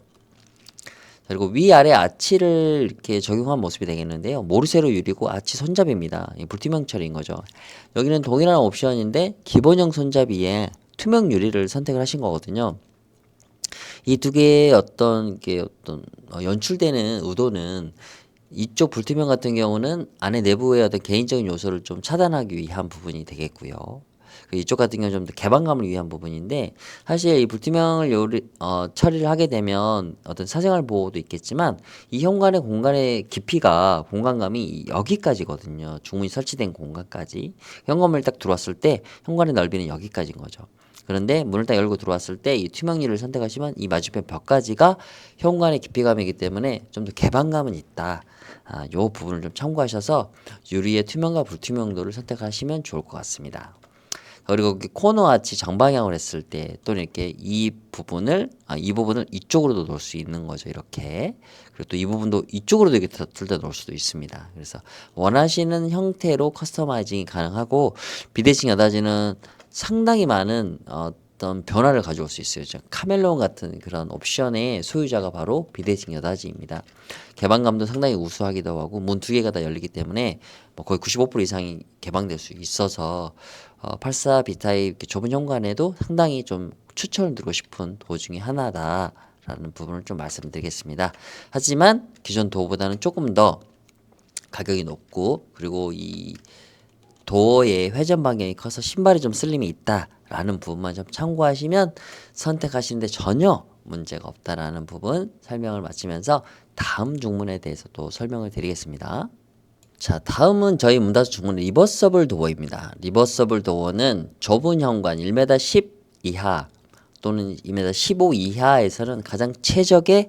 그리고 위아래 아치를 이렇게 적용한 모습이 되겠는데요. 모르세로 유리고 아치 손잡이입니다. 불투명 처리인 거죠. 여기는 동일한 옵션인데 기본형 손잡이에 투명 유리를 선택을 하신 거거든요. 이 두 개의 어떤 연출되는 의도는 이쪽 불투명 같은 경우는 안에 내부의 어떤 개인적인 요소를 좀 차단하기 위한 부분이 되겠고요. 이쪽 같은 경우는 좀 더 개방감을 위한 부분인데 사실 이 불투명을 처리를 하게 되면 어떤 사생활 보호도 있겠지만 이 현관의 공간의 깊이가 공간감이 여기까지거든요. 중문이 설치된 공간까지. 현관문을 딱 들어왔을 때 현관의 넓이는 여기까지인 거죠. 그런데 문을 딱 열고 들어왔을 때 이 투명유리를 선택하시면 이 맞은편 벽까지가 현관의 깊이감이기 때문에 좀 더 개방감은 있다. 요 부분을 좀 참고하셔서 유리의 투명과 불투명도를 선택하시면 좋을 것 같습니다. 그리고 코너 아치 정방향을 했을 때 또는 이렇게 이 부분을 이쪽으로도 놓을 수 있는 거죠. 이렇게. 그리고 또 이 부분도 이쪽으로도 이렇게 둘 다 놓을 수도 있습니다. 그래서 원하시는 형태로 커스터마이징이 가능하고 비대칭 여닫이는 상당히 많은 어떤 변화를 가져올 수 있어요. 카멜레온 같은 그런 옵션의 소유자가 바로 비대칭 여닫이입니다. 개방감도 상당히 우수하기도 하고 문 두 개가 다 열리기 때문에 뭐 거의 95% 이상이 개방될 수 있어서 84 B타입 좁은 현관에도 상당히 좀 추천을 드리고 싶은 도어 중에 하나다라는 부분을 좀 말씀드리겠습니다. 하지만 기존 도어보다는 조금 더 가격이 높고 그리고 이 도어의 회전 반경이 커서 신발이 좀 쓸림이 있다라는 부분만 좀 참고하시면 선택하시는데 전혀 문제가 없다라는 부분 설명을 마치면서 다음 중문에 대해서 또 설명을 드리겠습니다. 자, 다음은 저희 문다수 중문 리버서블 도어입니다. 리버서블 도어는 좁은 현관 1m 10 이하 또는 2m 15 이하에서는 가장 최적의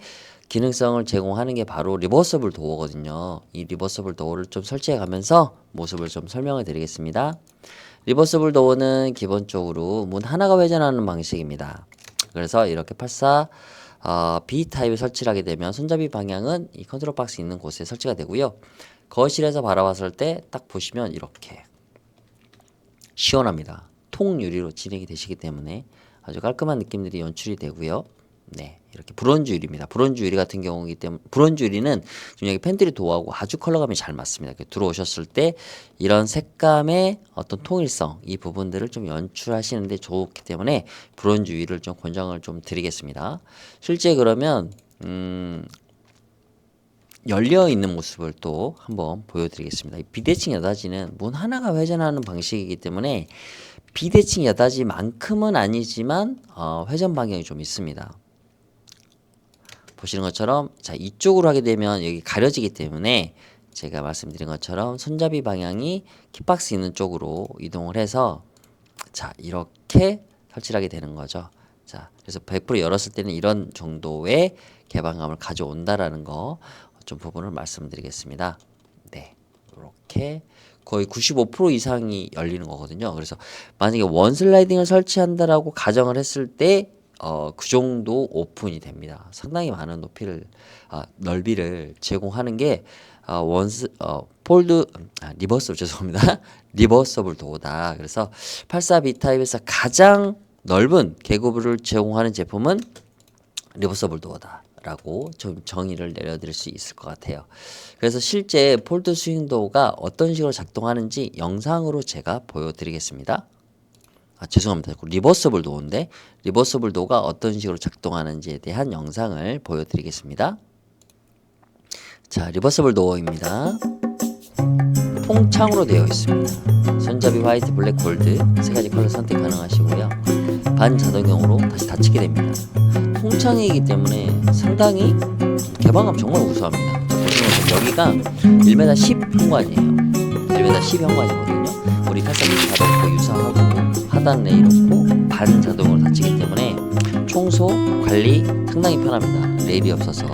기능성을 제공하는 게 바로 리버서블 도어거든요. 이 리버서블 도어를 좀 설치해 가면서 모습을 좀 설명을 드리겠습니다. 리버서블 도어는 기본적으로 문 하나가 회전하는 방식입니다. 그래서 이렇게 84 B 타입을 설치를 하게 되면 손잡이 방향은 이 컨트롤 박스 있는 곳에 설치가 되고요. 거실에서 바라봤을 때 딱 보시면 이렇게 시원합니다. 통유리로 진행이 되시기 때문에 아주 깔끔한 느낌들이 연출이 되고요. 네, 이렇게 브론즈 유리입니다. 브론즈 유리 같은 경우이기 때문에 브론즈 유리는 지금 여기 팬트리 도어하고 아주 컬러감이 잘 맞습니다. 들어오셨을 때 이런 색감의 어떤 통일성 이 부분들을 좀 연출하시는데 좋기 때문에 브론즈 유리를 좀 권장을 좀 드리겠습니다. 실제 그러면 열려 있는 모습을 또 한번 보여드리겠습니다. 이 비대칭 여닫이는 문 하나가 회전하는 방식이기 때문에 비대칭 여닫이만큼은 아니지만 회전 방향이 좀 있습니다. 보시는 것처럼 자 이쪽으로 하게 되면 여기 가려지기 때문에 제가 말씀드린 것처럼 손잡이 방향이 킥박스 있는 쪽으로 이동을 해서 자 이렇게 설치를 하게 되는 거죠. 자 그래서 100% 열었을 때는 이런 정도의 개방감을 가져온다라는 거 좀 부분을 말씀드리겠습니다. 네, 이렇게 거의 95% 이상이 열리는 거거든요. 그래서 만약에 원 슬라이딩을 설치한다라고 가정을 했을 때 그 정도 오픈이 됩니다. 상당히 많은 넓이를 제공하는 게 리버서블 죄송합니다. 리버서블 도어다. 그래서 84B 타입에서 가장 넓은 계급을 제공하는 제품은 리버서블 도어다. 라고 좀 정의를 내려드릴 수 있을 것 같아요. 그래서 실제 폴드 스윙 도어가 어떤 식으로 작동하는지 영상으로 제가 보여드리겠습니다. 죄송합니다. 리버서블 도어인데 리버서블 도어가 어떤 식으로 작동하는지에 대한 영상을 보여드리겠습니다. 자, 리버서블 도어입니다. 통창으로 되어 있습니다. 손잡이 화이트, 블랙, 골드 세 가지 컬러 선택 가능하시고요. 반자동형으로 다시 닫히게 됩니다. 통창이기 때문에 상당히 개방감 정말 우수합니다. 여기가 1m 10 현관이에요. 1m 10 현관이거든요. 우리 패스미타도 유사하고 하단 레일 없고 반자동으로 닫히기 때문에 청소, 관리 상당히 편합니다. 레일이 없어서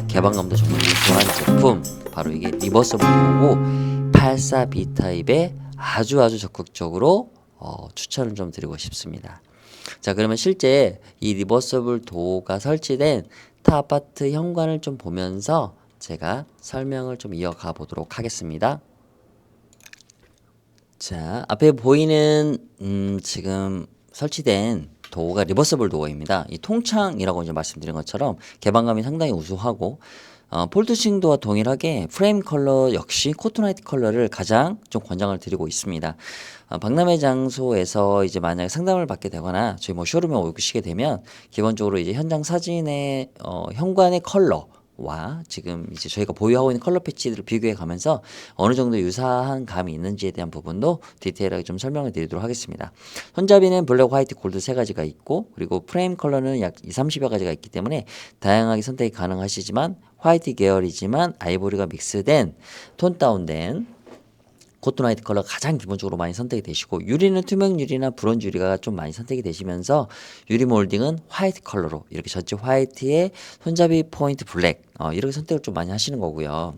개방감도 정말 우수한 제품 바로 이게 리버서블 도어고 84 B타입에 아주 적극적으로 추천을 좀 드리고 싶습니다. 자 그러면 실제 이 리버서블 도어가 설치된 타 아파트 현관을 좀 보면서 제가 설명을 좀 이어가 보도록 하겠습니다. 자 앞에 보이는 지금 설치된 도어가 리버서블 도어입니다. 이 통창이라고 이제 말씀드린 것처럼 개방감이 상당히 우수하고 폴드 스윙 도어와 동일하게 프레임 컬러 역시 코트나이트 컬러를 가장 좀 권장을 드리고 있습니다. 박람회 장소에서 이제 만약에 상담을 받게 되거나 저희 뭐 쇼룸에 오시게 되면 기본적으로 이제 현장 사진의 현관의 컬러 와 지금 이제 저희가 보유하고 있는 컬러 패치들을 비교해 가면서 어느 정도 유사한 감이 있는지에 대한 부분도 디테일하게 좀 설명을 드리도록 하겠습니다. 손잡이는 블랙, 화이트, 골드 세 가지가 있고 그리고 프레임 컬러는 약 2, 30여 가지가 있기 때문에 다양하게 선택이 가능하시지만 화이트 계열이지만 아이보리가 믹스된 톤 다운된 코튼 화이트 컬러가 가장 기본적으로 많이 선택이 되시고 유리는 투명 유리나 브론즈 유리가 좀 많이 선택이 되시면서 유리 몰딩은 화이트 컬러로 이렇게 전체 화이트에 손잡이 포인트 블랙 이렇게 선택을 좀 많이 하시는 거고요.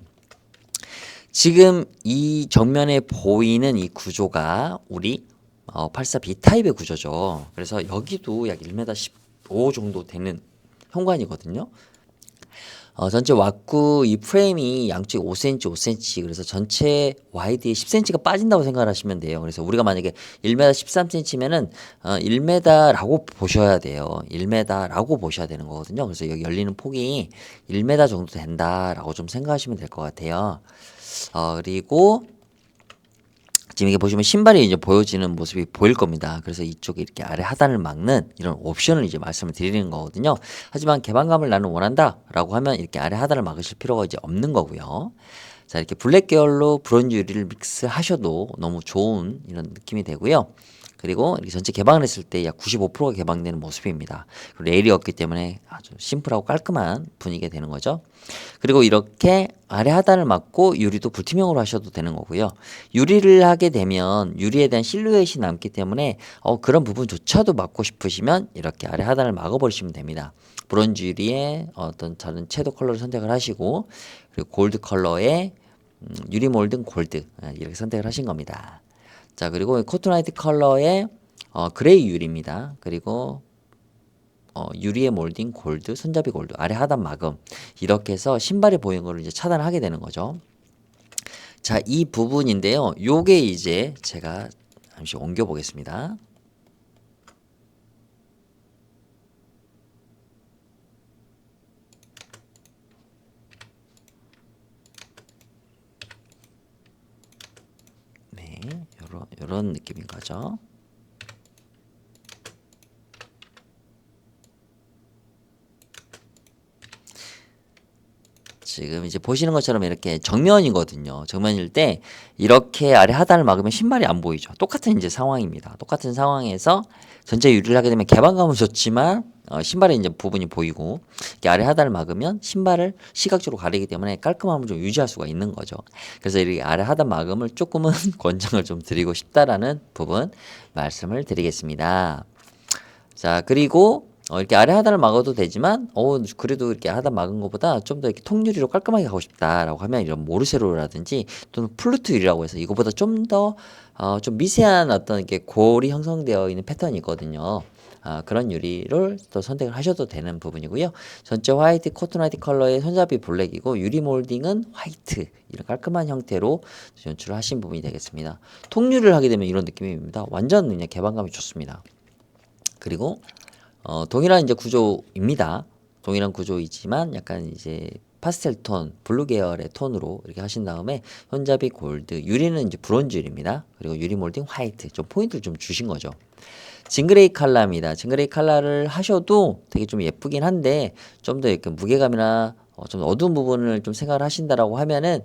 지금 이 정면에 보이는 이 구조가 우리 84B 타입의 구조죠. 그래서 여기도 약 1m 15 정도 되는 현관이거든요. 전체 왁구 이 프레임이 양쪽에 5cm, 5cm 그래서 전체 와이드에 10cm가 빠진다고 생각을 하시면 돼요. 그래서 우리가 만약에 1m 13cm면은 1m라고 보셔야 돼요. 1m라고 보셔야 되는 거거든요. 그래서 여기 열리는 폭이 1m 정도 된다라고 좀 생각하시면 될 것 같아요. 그리고 지금 이게 보시면 신발이 이제 보여지는 모습이 보일 겁니다. 그래서 이쪽에 이렇게 아래 하단을 막는 이런 옵션을 이제 말씀을 드리는 거거든요. 하지만 개방감을 나는 원한다라고 하면 이렇게 아래 하단을 막으실 필요가 이제 없는 거고요. 자, 이렇게 블랙 계열로 브론즈 유리를 믹스하셔도 너무 좋은 이런 느낌이 되고요. 그리고 이렇게 전체 개방을 했을 때 약 95%가 개방되는 모습입니다. 그리고 레일이 없기 때문에 아주 심플하고 깔끔한 분위기가 되는 거죠. 그리고 이렇게 아래 하단을 막고 유리도 불투명으로 하셔도 되는 거고요. 유리를 하게 되면 유리에 대한 실루엣이 남기 때문에 그런 부분조차도 막고 싶으시면 이렇게 아래 하단을 막아버리시면 됩니다. 브론즈 유리에 어떤 다른 채도 컬러를 선택을 하시고 그리고 골드 컬러의 유리 몰딩 골드 이렇게 선택을 하신 겁니다. 자 그리고 코튼 화이트 컬러의 그레이 유리입니다. 그리고 유리의 몰딩 골드, 손잡이 골드, 아래 하단 마금 이렇게 해서 신발이 보이는 걸 이제 차단하게 되는 거죠. 자, 이 부분인데요. 요게 이제 제가 잠시 옮겨 보겠습니다. 네, 요런 느낌인 거죠. 지금 이제 보시는 것처럼 이렇게 정면이거든요. 정면일 때 이렇게 아래 하단을 막으면 신발이 안 보이죠. 똑같은 이제 상황입니다. 똑같은 상황에서 전체 유리를 하게 되면 개방감은 좋지만 신발의 이제 부분이 보이고 이렇게 아래 하단을 막으면 신발을 시각적으로 가리기 때문에 깔끔함을 좀 유지할 수가 있는 거죠. 그래서 이렇게 아래 하단 막음을 조금은 권장을 좀 드리고 싶다라는 부분 말씀을 드리겠습니다. 자, 그리고 이렇게 아래 하단을 막아도 되지만 그래도 이렇게 하단 막은 것보다 좀 더 이렇게 통유리로 깔끔하게 가고 싶다라고 하면 이런 모르세로라든지 또는 플루트 유리라고 해서 이거보다 좀 더 좀 미세한 어떤 이렇게 골이 형성되어 있는 패턴이 있거든요. 그런 유리를 또 선택을 하셔도 되는 부분이고요. 전체 화이트 코튼 화이트 컬러의 손잡이 블랙이고 유리 몰딩은 화이트 이런 깔끔한 형태로 연출을 하신 부분이 되겠습니다. 통유리를 하게 되면 이런 느낌입니다. 완전 그냥 개방감이 좋습니다. 그리고 동일한 이제 구조입니다. 동일한 구조이지만 약간 이제 파스텔 톤, 블루 계열의 톤으로 이렇게 하신 다음에 손잡이 골드, 유리는 이제 브론즈 유리입니다. 그리고 유리 몰딩 화이트, 좀 포인트를 좀 주신 거죠. 징그레이 컬러입니다. 징그레이 컬러를 하셔도 되게 좀 예쁘긴 한데 좀 더 이렇게 무게감이나 좀 어두운 부분을 좀 생각을 하신다라고 하면은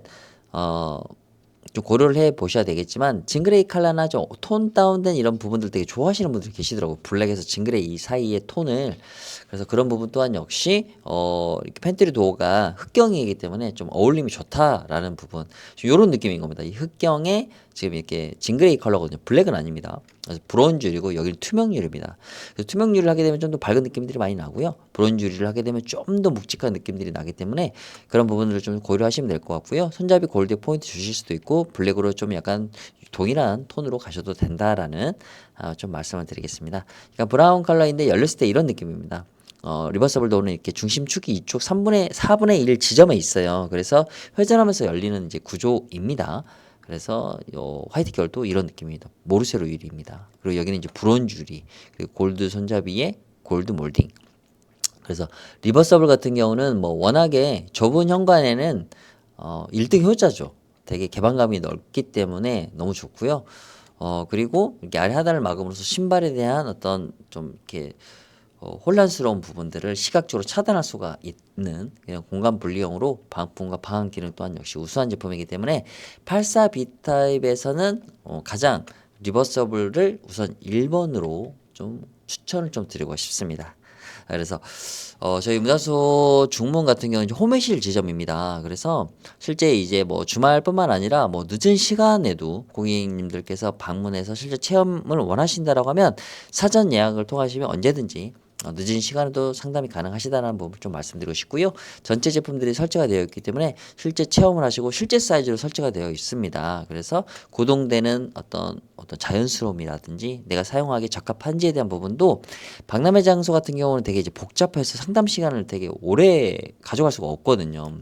좀 고려를 해 보셔야 되겠지만 징그레이 컬러나 좀 톤 다운된 이런 부분들 되게 좋아하시는 분들이 계시더라고요. 블랙에서 징그레이 이 사이의 톤을. 그래서 그런 부분 또한 역시 이렇게 팬트리 도어가 흑경이기 때문에 좀 어울림이 좋다라는 부분. 요런 느낌인 겁니다. 이 흑경에 지금 이렇게 징그레이 컬러거든요. 블랙은 아닙니다. 그래서 브론즈 유리고 여기는 투명 유리입니다. 그래서 투명 유리를 하게 되면 좀 더 밝은 느낌들이 많이 나고요. 브론즈 유리를 하게 되면 좀 더 묵직한 느낌들이 나기 때문에 그런 부분들을 좀 고려하시면 될 것 같고요. 손잡이 골드 포인트 주실 수도 있고 블랙으로 좀 약간 동일한 톤으로 가셔도 된다라는 좀 말씀을 드리겠습니다. 그러니까 브라운 컬러인데 열렸을 때 이런 느낌입니다. 리버서블 도어는 이렇게 중심축이 이쪽 4분의 1 지점에 있어요. 그래서 회전하면서 열리는 이제 구조입니다. 그래서 요 화이트 계열도 이런 느낌입니다. 모르세로 유리입니다. 그리고 여기는 이제 브론즈 유리, 그리고 골드 손잡이에 골드 몰딩. 그래서 리버서블 같은 경우는 뭐 워낙에 좁은 현관에는 1등 효자죠. 되게 개방감이 넓기 때문에 너무 좋고요. 그리고 이렇게 아래 하단을 막음으로써 신발에 대한 어떤 좀 이렇게 혼란스러운 부분들을 시각적으로 차단할 수가 있는 그냥 공간 분리형으로 방풍과 방한 기능 또한 역시 우수한 제품이기 때문에 84B 타입에서는 가장 리버서블을 우선 1번으로 좀 추천을 좀 드리고 싶습니다. 그래서 저희 음산소 중문 같은 경우는 이제 홈외실 지점입니다. 그래서 실제 이제 뭐 주말뿐만 아니라 뭐 늦은 시간에도 고객님들께서 방문해서 실제 체험을 원하신다라고 하면 사전 예약을 통하시면 언제든지 늦은 시간에도 상담이 가능하시다는 부분 좀 말씀드리고 싶고요. 전체 제품들이 설치가 되어 있기 때문에 실제 체험을 하시고 실제 사이즈로 설치가 되어 있습니다. 그래서 고동되는 어떤 자연스러움이라든지 내가 사용하기 적합한지에 대한 부분도 박람회 장소 같은 경우는 되게 이제 복잡해서 상담 시간을 되게 오래 가져갈 수가 없거든요.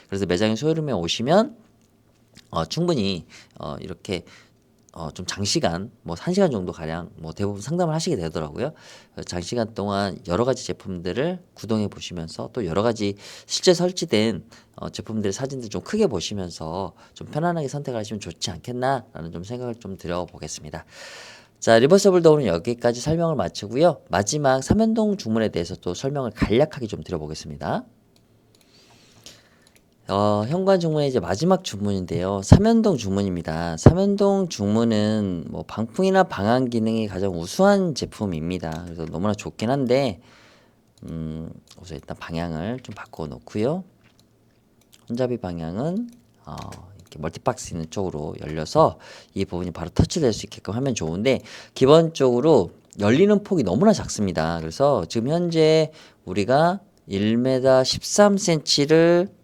그래서 매장에 소요룸에 오시면 충분히 이렇게 좀 장시간 뭐 1시간 정도 가량 뭐 대부분 상담을 하시게 되더라고요. 장시간 동안 여러 가지 제품들을 구동해 보시면서 또 여러 가지 실제 설치된 제품들의 사진들 좀 크게 보시면서 좀 편안하게 선택을 하시면 좋지 않겠나라는 좀 생각을 좀 드려보겠습니다. 자, 리버서블 도어는 여기까지 설명을 마치고요. 마지막 삼연동 중문에 대해서 또 설명을 간략하게 좀 드려보겠습니다. 현관 중문의 이제 마지막 주문인데요. 삼연동 주문입니다. 삼연동 주문은 뭐 방풍이나 방한 기능이 가장 우수한 제품입니다. 그래서 너무나 좋긴 한데, 우선 일단 방향을 좀 바꿔 놓고요. 손잡이 방향은 이렇게 멀티박스 있는 쪽으로 열려서 이 부분이 바로 터치될 수 있게끔 하면 좋은데, 기본적으로 열리는 폭이 너무나 작습니다. 그래서 지금 현재 우리가 1m 13cm를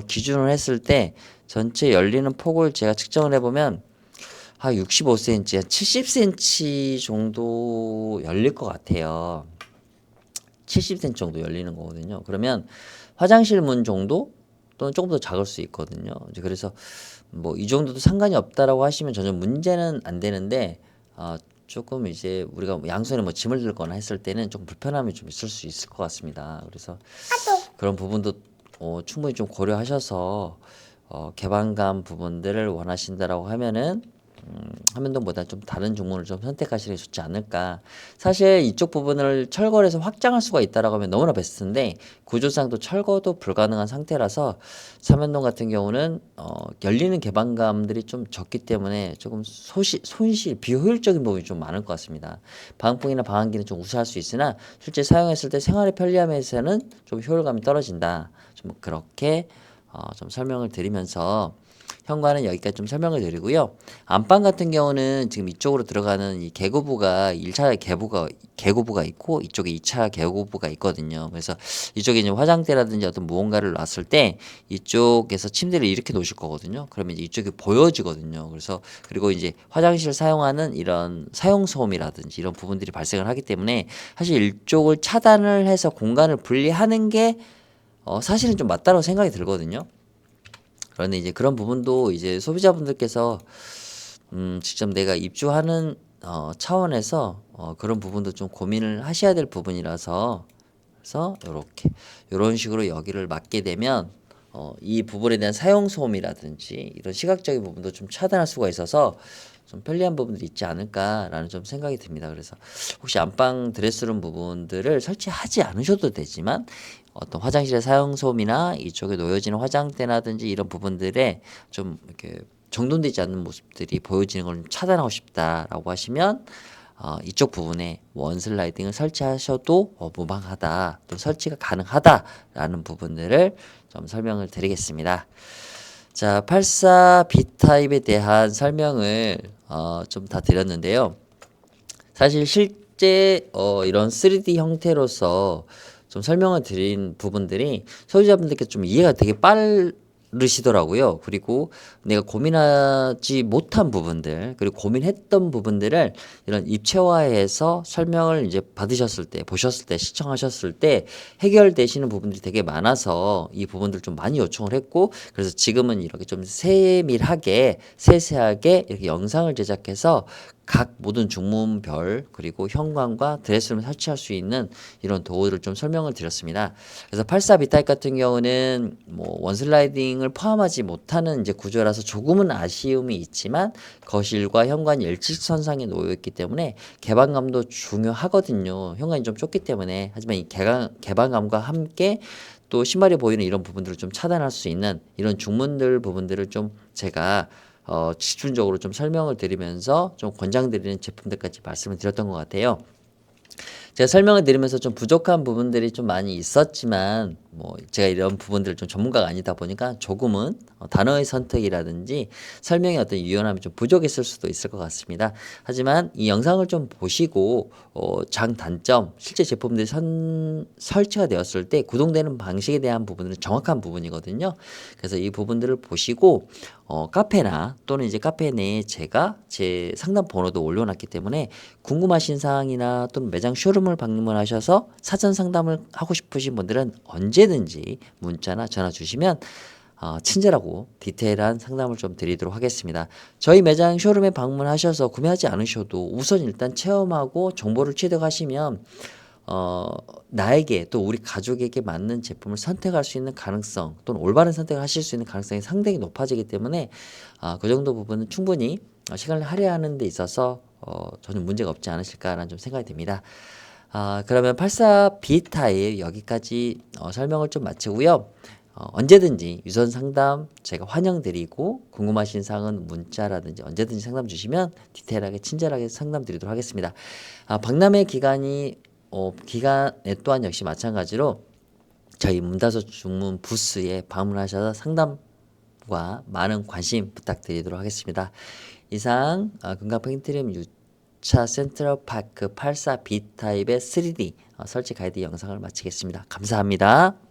기준으로 했을 때 전체 열리는 폭을 제가 측정을 해보면 한 65cm, 한 70cm 정도 열릴 것 같아요. 70cm 정도 열리는 거거든요. 그러면 화장실 문 정도 또는 조금 더 작을 수 있거든요. 이제 그래서 뭐 이 정도도 상관이 없다라고 하시면 전혀 문제는 안 되는데 조금 이제 우리가 양손에 뭐 짐을 들거나 했을 때는 조금 불편함이 좀 있을 수 있을 것 같습니다. 그래서 그런 부분도 충분히 좀 고려하셔서 개방감 부분들을 원하신다라고 하면은 화면동보다 좀 다른 중문을 좀 선택하시는 게 좋지 않을까. 사실 이쪽 부분을 철거를 해서 확장할 수가 있다라고 하면 너무나 베스트인데 구조상도 철거도 불가능한 상태라서 삼연동 같은 경우는 열리는 개방감들이 좀 적기 때문에 조금 손실, 비효율적인 부분이 좀 많을 것 같습니다. 방풍이나 방한기는 좀 우수할 수 있으나 실제 사용했을 때 생활의 편리함에서는 좀 효율감이 떨어진다. 좀 그렇게 좀 설명을 드리면서 현관은 여기까지 좀 설명을 드리고요. 안방 같은 경우는 지금 이쪽으로 들어가는 이 개구부가 1차 개구부가 있고 이쪽에 2차 개구부가 있거든요. 그래서 이쪽에 이제 화장대라든지 어떤 무언가를 놨을 때 이쪽에서 침대를 이렇게 놓으실 거거든요. 그러면 이제 이쪽이 보여지거든요. 그래서 그리고 이제 화장실 사용하는 이런 사용 소음이라든지 이런 부분들이 발생을 하기 때문에 사실 이쪽을 차단을 해서 공간을 분리하는 게 사실은 좀 맞다고 생각이 들거든요. 그런데 이제 그런 부분도 이제 소비자분들께서 직접 내가 입주하는 차원에서 그런 부분도 좀 고민을 하셔야 될 부분이라서 그래서 요렇게 요런 식으로 여기를 막게 되면 이 부분에 대한 사용 소음이라든지 이런 시각적인 부분도 좀 차단할 수가 있어서 좀 편리한 부분들이 있지 않을까라는 좀 생각이 듭니다. 그래서 혹시 안방 드레스룸 부분들을 설치하지 않으셔도 되지만 어떤 화장실의 사용 소음이나 이쪽에 놓여지는 화장대라든지 이런 부분들에 좀 이렇게 정돈되지 않는 모습들이 보여지는 걸 좀 차단하고 싶다라고 하시면 이쪽 부분에 원슬라이딩을 설치하셔도 무방하다, 또 설치가 가능하다라는 부분들을 좀 설명을 드리겠습니다. 자, 84B 타입에 대한 설명을 좀 다 드렸는데요. 사실 실제 이런 3D 형태로서 좀 설명을 드린 부분들이 소유자분들께 좀 이해가 되게 빠르시더라고요. 그리고 내가 고민하지 못한 부분들, 그리고 고민했던 부분들을 이런 입체화해서 설명을 이제 받으셨을 때, 보셨을 때, 시청하셨을 때 해결되시는 부분들이 되게 많아서 이 부분들 좀 많이 요청을 했고, 그래서 지금은 이렇게 좀 세밀하게, 세세하게 이렇게 영상을 제작해서 각 모든 중문별 그리고 현관과 드레스룸을 설치할 수 있는 이런 도어를 좀 설명을 드렸습니다. 그래서 84 B타입 같은 경우는 뭐 원슬라이딩을 포함하지 못하는 이제 구조라서 조금은 아쉬움이 있지만 거실과 현관이 일직선상에 놓여 있기 때문에 개방감도 중요하거든요. 현관이 좀 좁기 때문에. 하지만 이 개방감과 함께 또 신발이 보이는 이런 부분들을 좀 차단할 수 있는 이런 중문들 부분들을 좀 제가 집중적으로 좀 설명을 드리면서 좀 권장드리는 제품들까지 말씀을 드렸던 것 같아요. 제가 설명을 드리면서 좀 부족한 부분들이 좀 많이 있었지만 뭐 제가 이런 부분들을 좀 전문가가 아니다 보니까 조금은 단어의 선택이라든지 설명의 어떤 유연함이 좀 부족했을 수도 있을 것 같습니다. 하지만 이 영상을 좀 보시고 장단점, 실제 제품들이 설치가 되었을 때 구동되는 방식에 대한 부분은 정확한 부분이거든요. 그래서 이 부분들을 보시고 카페나 또는 이제 카페 내에 제가 제 상담 번호도 올려놨기 때문에 궁금하신 사항이나 또는 매장 쇼룸을 방문하셔서 사전 상담을 하고 싶으신 분들은 언제든지 문자나 전화 주시면 친절하고 디테일한 상담을 좀 드리도록 하겠습니다. 저희 매장 쇼룸에 방문하셔서 구매하지 않으셔도 우선 일단 체험하고 정보를 취득하시면 나에게 또 우리 가족에게 맞는 제품을 선택할 수 있는 가능성 또는 올바른 선택을 하실 수 있는 가능성이 상당히 높아지기 때문에 그 정도 부분은 충분히 시간을 할애하는 데 있어서 저는 문제가 없지 않으실까라는 좀 생각이 듭니다. 그러면 84B 타입 여기까지 설명을 좀 마치고요. 언제든지 유선 상담 제가 환영드리고 궁금하신 사항은 문자라든지 언제든지 상담 주시면 디테일하게 친절하게 상담 드리도록 하겠습니다. 박람회 기간에 또한 역시 마찬가지로 저희 문다소 중문 부스에 방문하셔서 상담과 많은 관심 부탁드리도록 하겠습니다. 이상 금강 펜트리움 6차 센트럴파크 84B 타입의 3D 설치 가이드 영상을 마치겠습니다. 감사합니다.